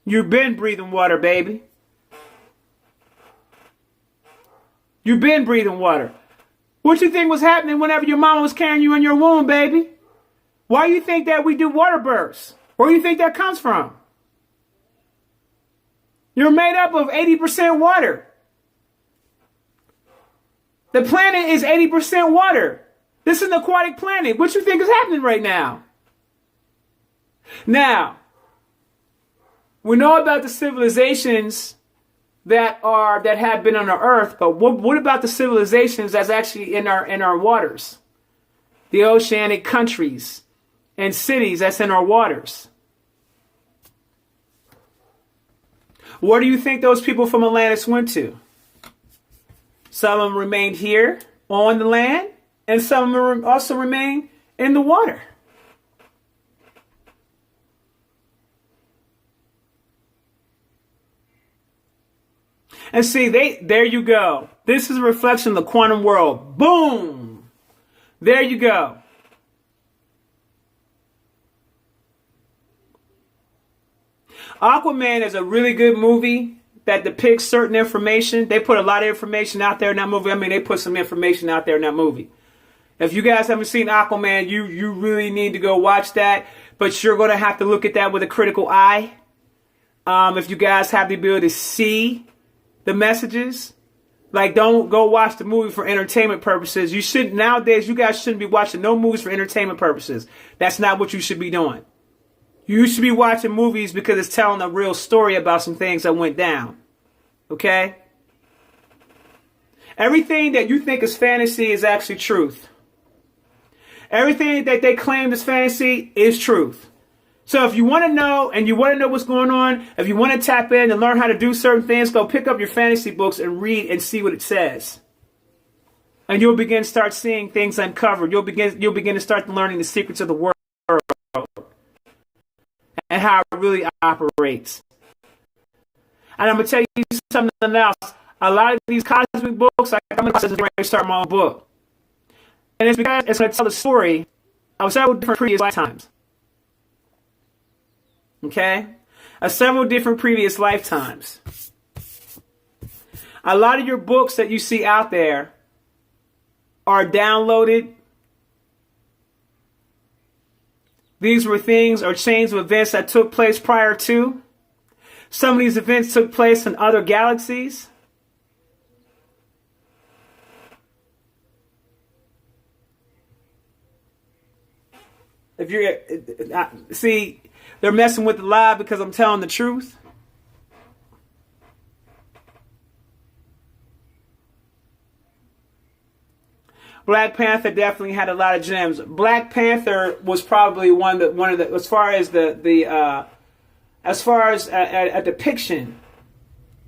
You've been breathing water, baby. You've been breathing water. What you think was happening whenever your mama was carrying you in your womb, baby? Why do you think that we do water births? Where do you think that comes from? You're made up of 80% water. The planet is 80% water. This is an aquatic planet. What you think is happening right now? Now, we know about the civilizations that have been on the earth, but what about the civilizations that's actually in our waters? The oceanic countries and cities that's in our waters. Where do you think those people from Atlantis went to? Some of them remained here on the land, and some of them also remained in the water. And see, there you go. This is a reflection of the quantum world. Boom! There you go. Aquaman is a really good movie that depicts certain information. They put a lot of information out there in that movie. I mean, they put some information out there in that movie. If you guys haven't seen Aquaman, you really need to go watch that. But you're going to have to look at that with a critical eye. If you guys have the ability to see the messages, like, don't go watch the movie for entertainment purposes. You should, nowadays, you guys shouldn't be watching no movies for entertainment purposes. That's not what you should be doing. You should be watching movies because it's telling a real story about some things that went down. Okay? Everything that you think is fantasy is actually truth. Everything that they claim is fantasy is truth. So if you want to know and you want to know what's going on, if you want to tap in and learn how to do certain things, go pick up your fantasy books and read and see what it says. And you'll begin to start seeing things uncovered. You'll begin to start learning the secrets of the world and how it really operates. And I'm going to tell you something else. A lot of these cosmic books, like, I'm going to start my own book. And it's because it's going to tell the story of several different previous lifetimes. Okay? Of several different previous lifetimes. A lot of your books that you see out there are downloaded. These were things or chains of events that took place prior to. Some of these events took place in other galaxies. If you're see, they're messing with the lie because I'm telling the truth. Black Panther definitely had a lot of gems. Black Panther was probably one of the as far as a depiction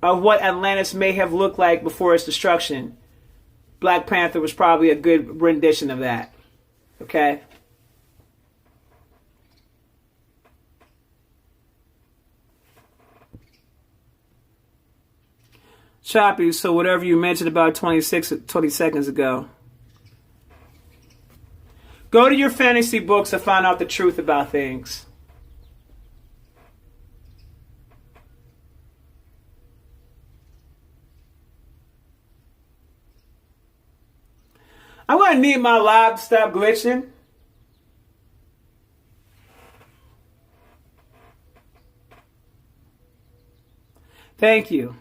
of what Atlantis may have looked like before its destruction. Black Panther was probably a good rendition of that. Okay. Choppy, so whatever you mentioned about 20 seconds ago. Go to your fantasy books to find out the truth about things. I'm going to need my live to stop glitching. Thank you.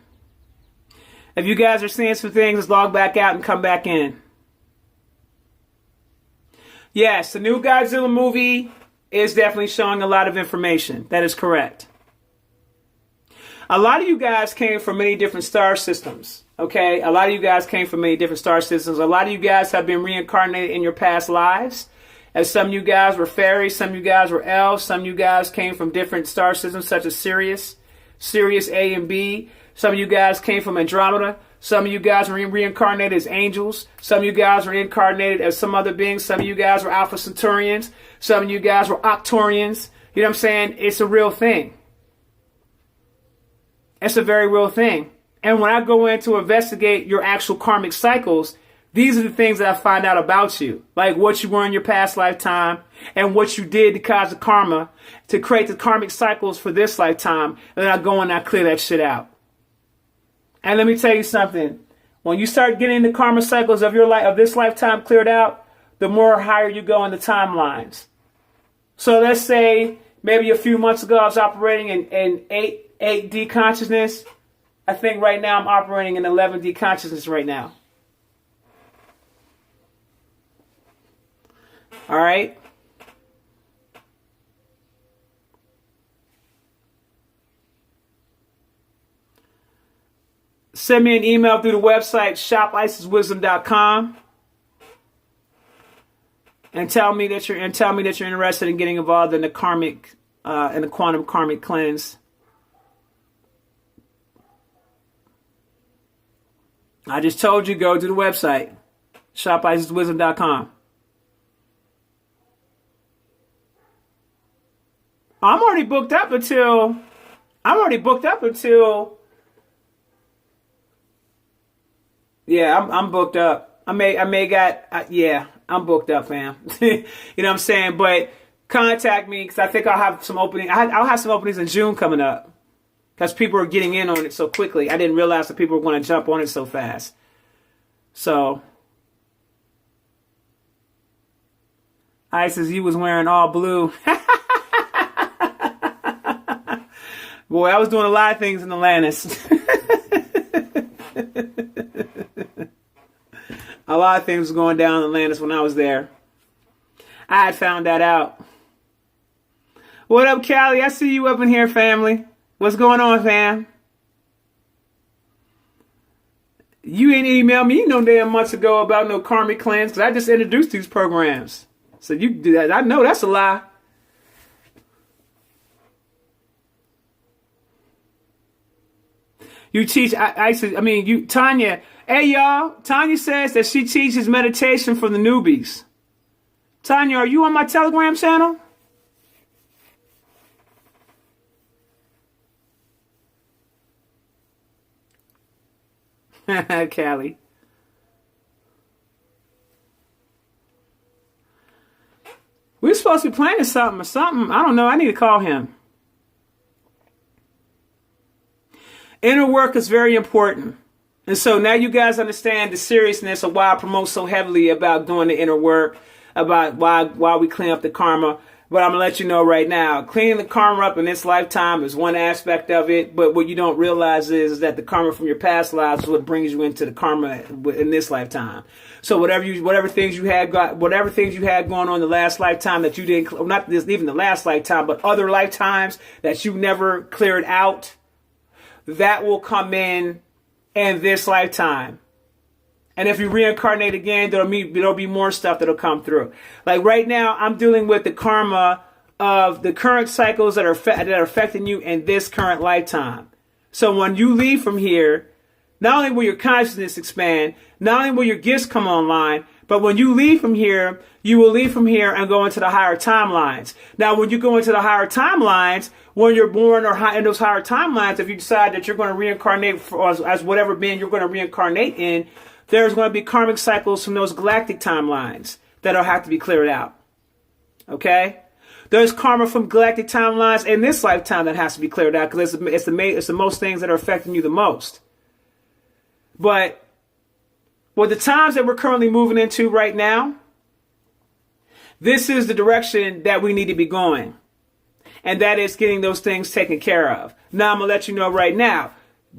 If you guys are seeing some things, let's log back out and come back in. Yes, the new Godzilla movie is definitely showing a lot of information. That is correct. A lot of you guys came from many different star systems. Okay? A lot of you guys came from many different star systems. A lot of you guys have been reincarnated in your past lives. As some of you guys were fairies, some of you guys were elves, some of you guys came from different star systems such as Sirius A and B. Some of you guys came from Andromeda. Some of you guys were reincarnated as angels. Some of you guys were reincarnated as some other beings. Some of you guys were Alpha Centaurians. Some of you guys were Octorians. You know what I'm saying? It's a real thing. It's a very real thing. And when I go in to investigate your actual karmic cycles, these are the things that I find out about you. Like what you were in your past lifetime and what you did to cause the karma to create the karmic cycles for this lifetime. And then I go and I clear that shit out. And let me tell you something. When you start getting the karma cycles of your life, of this lifetime cleared out, the more higher you go in the timelines. So let's say maybe a few months ago I was operating in 8D consciousness. I think right now I'm operating in 11D consciousness right now. All right. Send me an email through the website shopisiswisdom.com and tell me that you're interested in getting involved in the karmic in the quantum karmic cleanse. I just told you, go to the website shopisiswisdom.com. I'm already booked up until yeah, I'm booked up. I'm booked up, fam. You know what I'm saying? But contact me because I think I'll have some opening. I'll have some openings in June coming up because people are getting in on it so quickly. I didn't realize that people were going to jump on it so fast. So, Isis, you was wearing all blue. Boy, I was doing a lot of things in Atlantis. A lot of things was going down in Atlantis when I was there. I had found that out. What up, Callie? I see you up in here, family. What's going on, fam? You ain't emailed me no damn months ago about no karmic cleanse because I just introduced these programs. So you do that. I know that's a lie. You teach, Tanya. Hey, y'all. Tanya says that she teaches meditation for the newbies. Tanya, are you on my Telegram channel? Callie. We're supposed to be planning something or something. I don't know. I need to call him. Inner work is very important. And so now you guys understand the seriousness of why I promote so heavily about doing the inner work, about why we clean up the karma. But I'm going to let you know right now, cleaning the karma up in this lifetime is one aspect of it. But what you don't realize is that the karma from your past lives is what brings you into the karma in this lifetime. So whatever things you had going on in the last lifetime that you didn't, not this, even the last lifetime, but other lifetimes that you never cleared out, that will come in this lifetime. And if you reincarnate again, there'll be more stuff that'll come through. Like right now, I'm dealing with the karma of the current cycles that are affecting you in this current lifetime. So when you leave from here, not only will your consciousness expand, not only will your gifts come online, but when you leave from here, you will leave from here and go into the higher timelines. Now, when you go into the higher timelines, when you're born or in those higher timelines, if you decide that you're going to reincarnate as whatever being you're going to reincarnate in, there's going to be karmic cycles from those galactic timelines that'll have to be cleared out. Okay? There's karma from galactic timelines in this lifetime that has to be cleared out because it's the most things that are affecting you the most. But with the times that we're currently moving into right now, this is the direction that we need to be going. And that is getting those things taken care of. Now, I'm going to let you know right now,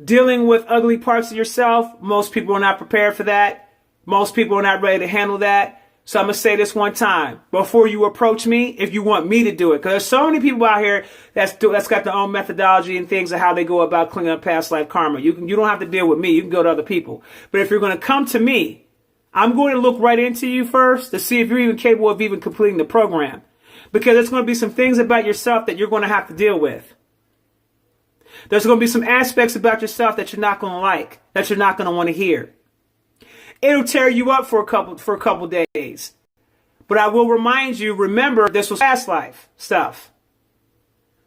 dealing with ugly parts of yourself, most people are not prepared for that. Most people are not ready to handle that. So I'm going to say this one time before you approach me, if you want me to do it. Because there's so many people out here that's got their own methodology and things of how they go about cleaning up past life karma. You don't have to deal with me. You can go to other people. But if you're going to come to me, I'm going to look right into you first to see if you're even capable of even completing the program. Because there's going to be some things about yourself that you're going to have to deal with. There's going to be some aspects about yourself that you're not going to like, that you're not going to want to hear. It'll tear you up for a couple days. But I will remind you, remember, this was past life stuff.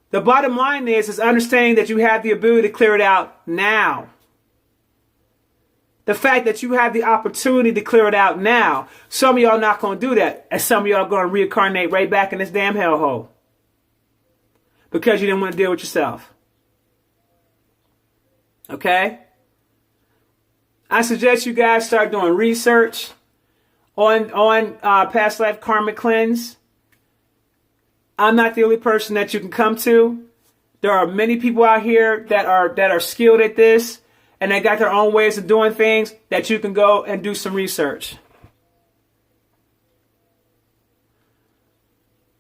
The bottom line is understanding that you have the ability to clear it out now. The fact that you have the opportunity to clear it out now. Some of y'all not going to do that. And some of y'all are going to reincarnate right back in this damn hellhole. Because you didn't want to deal with yourself. Okay? I suggest you guys start doing research on past life karmic cleanse. I'm not the only person that you can come to. There are many people out here that are skilled at this, and they got their own ways of doing things that you can go and do some research.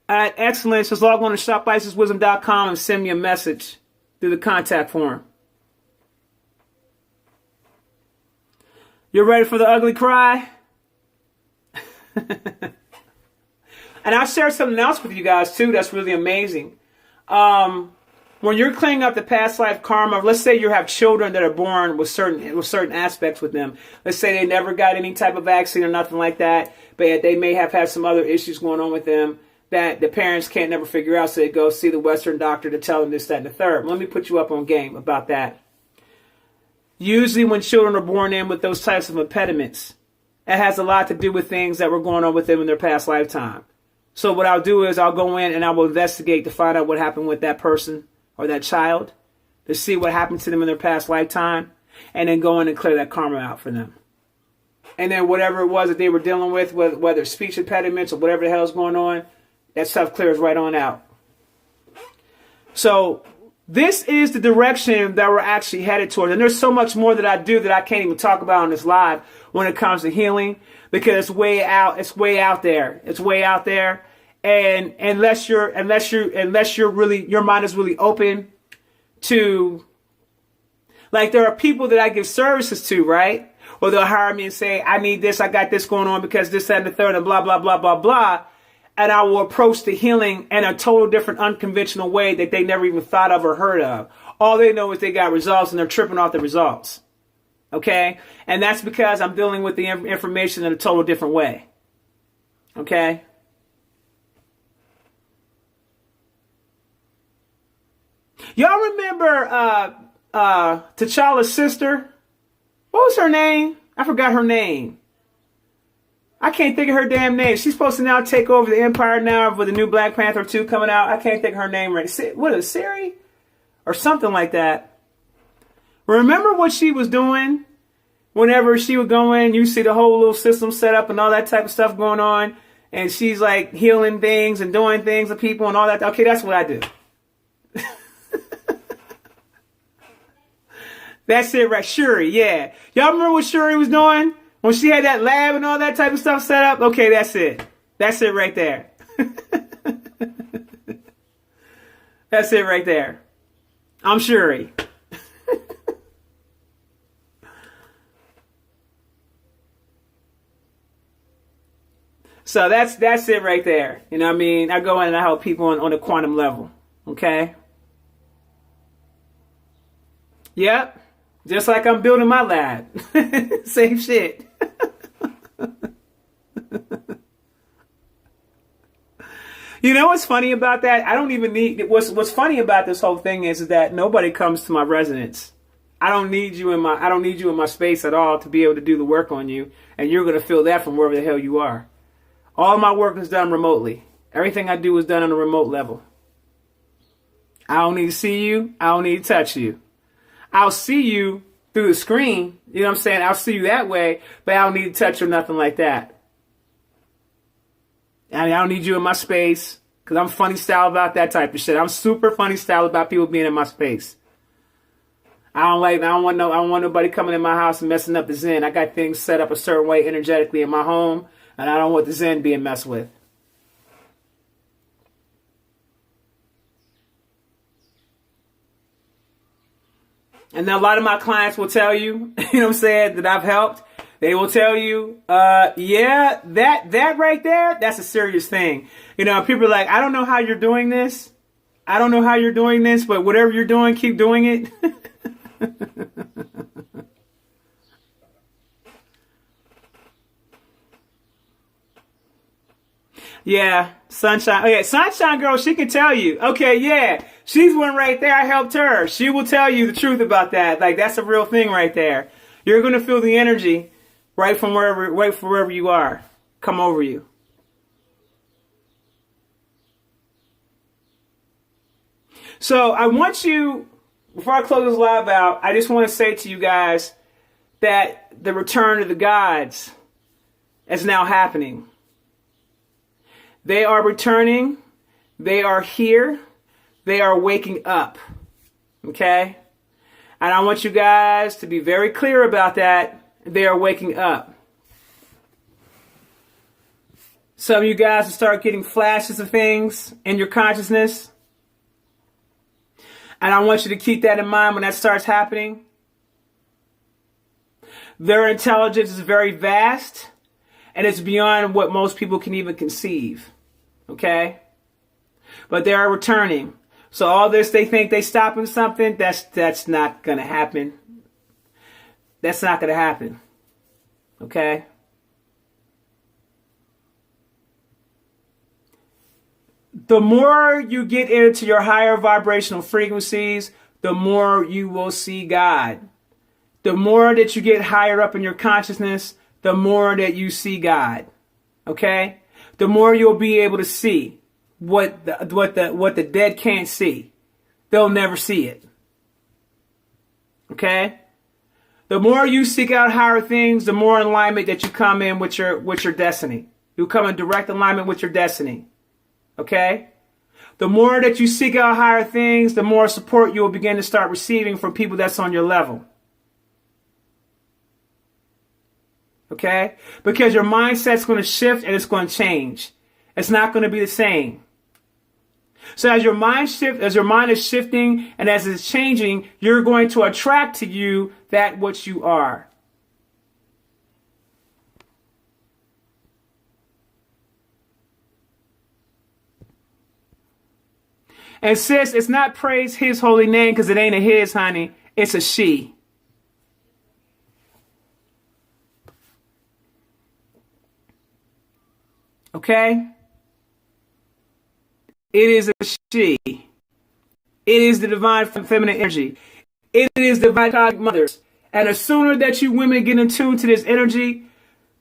All right, excellent. Just log on to shopiceswisdom.com and send me a message through the contact form. You ready for the ugly cry? And I'll share something else with you guys too that's really amazing. When you're cleaning up the past life karma, let's say you have children that are born with certain aspects with them. Let's say they never got any type of vaccine or nothing like that, but they may have had some other issues going on with them that the parents can't never figure out, so they go see the Western doctor to tell them this, that, and the third. Let me put you up on game about that. Usually when children are born in with those types of impediments, it has a lot to do with things that were going on with them in their past lifetime. So what I'll do is I'll go in and I will investigate to find out what happened with that person or that child, to see what happened to them in their past lifetime, and then go in and clear that karma out for them. And then whatever it was that they were dealing with, whether speech impediments or whatever the hell's going on, that stuff clears right on out. So this is the direction that we're actually headed toward. And there's so much more that I do that I can't even talk about on this live when it comes to healing, because it's way out there. It's way out there. And unless you're really, your mind is really open to, like, there are people that I give services to, right? Or they'll hire me and say, I need this, I got this going on because this, that, and the third, and blah, blah, blah, blah, blah. And I will approach the healing in a total different, unconventional way that they never even thought of or heard of. All they know is they got results and they're tripping off the results. Okay? And that's because I'm dealing with the information in a total different way. Okay? Y'all remember T'Challa's sister? What was her name? I forgot her name. I can't think of her damn name. She's supposed to now take over the Empire now with the new Black Panther 2 coming out. I can't think of her name right. What is it, Siri? Or something like that. Remember what she was doing? Whenever she would go in, you see the whole little system set up and all that type of stuff going on. And she's like healing things and doing things to people and all that. Okay, that's what I do. That's it, right? Shuri, yeah. Y'all remember what Shuri was doing? When she had that lab and all that type of stuff set up? Okay, that's it. That's it right there. That's it right there. I'm Shuri. So that's it right there. You know what I mean? I go in and I help people on a quantum level. Okay? Yep. Just like I'm building my lab. Same shit. You know what's funny about that? I don't even need... What's funny about this whole thing is that nobody comes to my residence. I don't need you in my space at all to be able to do the work on you. And you're going to feel that from wherever the hell you are. All my work is done remotely. Everything I do is done on a remote level. I don't need to see you. I don't need to touch you. I'll see you through the screen. You know what I'm saying? I'll see you that way, but I don't need to touch or nothing like that. I don't need you in my space because I'm funny style about that type of shit. I'm super funny style about people being in my space. I don't want nobody coming in my house and messing up the Zen. I got things set up a certain way energetically in my home, and I don't want the Zen being messed with. And then a lot of my clients will tell you, you know what I'm saying, that I've helped. They will tell you, yeah, that right there, that's a serious thing. You know, people are like, I don't know how you're doing this. I don't know how you're doing this, but whatever you're doing, keep doing it. Yeah, Sunshine. Okay, Sunshine Girl, she can tell you. Okay, yeah, she's one right there. I helped her. She will tell you the truth about that. Like, that's a real thing right there. You're going to feel the energy right from wherever you are come over you. So I want you, before I close this live out, I just want to say to you guys that the return of the gods is now happening. They are returning. They are here. They are waking up. Okay? And I want you guys to be very clear about that. They are waking up. Some of you guys will start getting flashes of things in your consciousness. And I want you to keep that in mind when that starts happening. Their intelligence is very vast. And it's beyond what most people can even conceive. Okay? But they are returning. So all this, they think they stopping something. That's not going to happen. That's not going to happen. Okay? The more you get into your higher vibrational frequencies, the more you will see God. The more that you get higher up in your consciousness, the more that you see God. Okay? The more you'll be able to see what the dead can't see. They'll never see it. Okay? The more you seek out higher things, the more alignment that you come in with your destiny. You come in direct alignment with your destiny. Okay? The more that you seek out higher things, the more support you will begin to start receiving from people that's on your level. Okay? Because your mindset's going to shift and it's going to change. It's not going to be the same. So as your mind is shifting and as it's changing, you're going to attract to you that which you are. And sis, it's not praise his holy name because it ain't a his, honey. It's a she. Okay? It is a she. It is the divine feminine energy. It is the divine cosmic mothers. And the sooner that you women get in tune to this energy,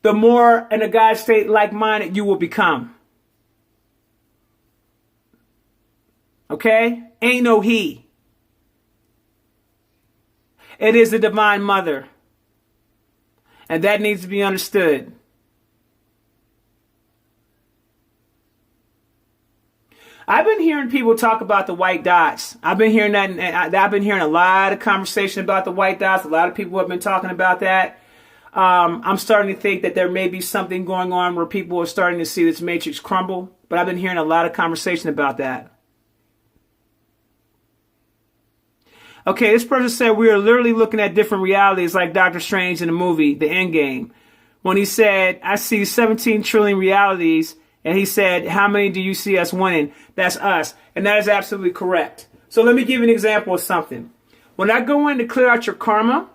the more in a God state like-minded you will become. Okay? Ain't no he. It is the divine mother. And that needs to be understood. I've been hearing people talk about the white dots. I've been hearing that. And I've been hearing a lot of conversation about the white dots. A lot of people have been talking about that. I'm starting to think that there may be something going on where people are starting to see this matrix crumble. But I've been hearing a lot of conversation about that. Okay, this person said we are literally looking at different realities like Doctor Strange in the movie, The Endgame. When he said, I see 17 trillion realities. And he said, how many do you see us winning? That's us. And that is absolutely correct. So let me give you an example of something. When I go in to clear out your karma,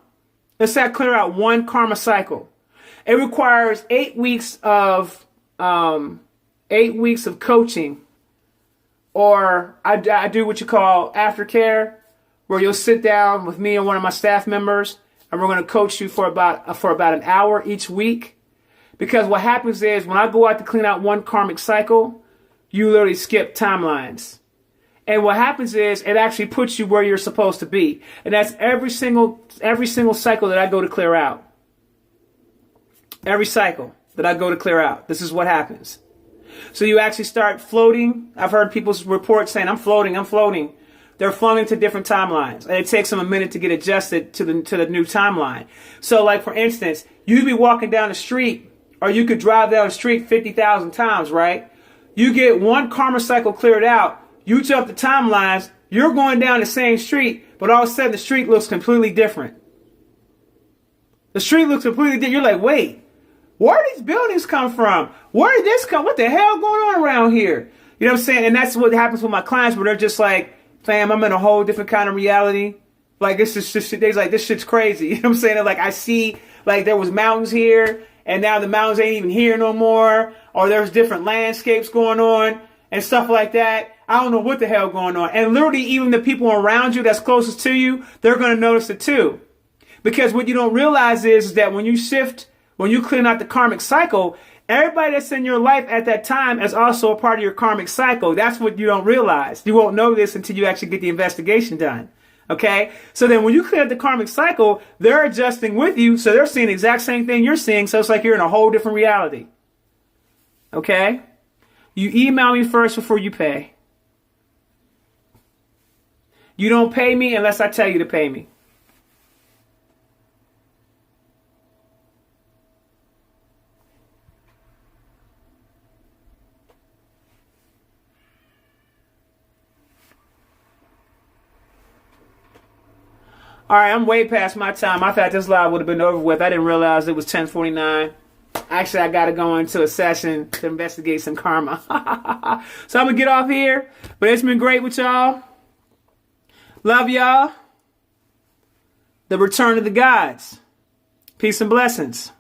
let's say I clear out one karma cycle. It requires 8 weeks of 8 weeks of coaching. Or I do what you call aftercare, where you'll sit down with me and one of my staff members, and we're going to coach you for about an hour each week. Because what happens is when I go out to clean out one karmic cycle, you literally skip timelines. And what happens is it actually puts you where you're supposed to be. And that's every single cycle that I go to clear out. Every cycle that I go to clear out. This is what happens. So you actually start floating. I've heard people's reports saying, I'm floating. They're floating to different timelines. And it takes them a minute to get adjusted to the new timeline. So like, for instance, you'd be walking down the street, or you could drive down the street 50,000 times, right? You get one karma cycle cleared out, you jump the timelines, you're going down the same street, but all of a sudden the street looks completely different. The street looks completely different. You're like, wait, where did these buildings come from? Where did this come? What the hell going on around here? You know what I'm saying? And that's what happens with my clients, where they're just like, fam, I'm in a whole different kind of reality. Like, this is just, they're like, this shit's crazy. You know what I'm saying? They're like, I see, like, there was mountains here, and now the mountains ain't even here no more. Or there's different landscapes going on and stuff like that. I don't know what the hell going on. And literally, even the people around you that's closest to you, they're going to notice it too. Because what you don't realize is that when you shift, when you clean out the karmic cycle, everybody that's in your life at that time is also a part of your karmic cycle. That's what you don't realize. You won't know this until you actually get the investigation done. Okay? So then when you clear up the karmic cycle, they're adjusting with you. So they're seeing the exact same thing you're seeing. So it's like you're in a whole different reality. Okay? You email me first before you pay. You don't pay me unless I tell you to pay me. All right, I'm way past my time. I thought this live would have been over with. I didn't realize it was 10:49. Actually, I got to go into a session to investigate some karma. So I'm going to get off here. But it's been great with y'all. Love y'all. The return of the gods. Peace and blessings.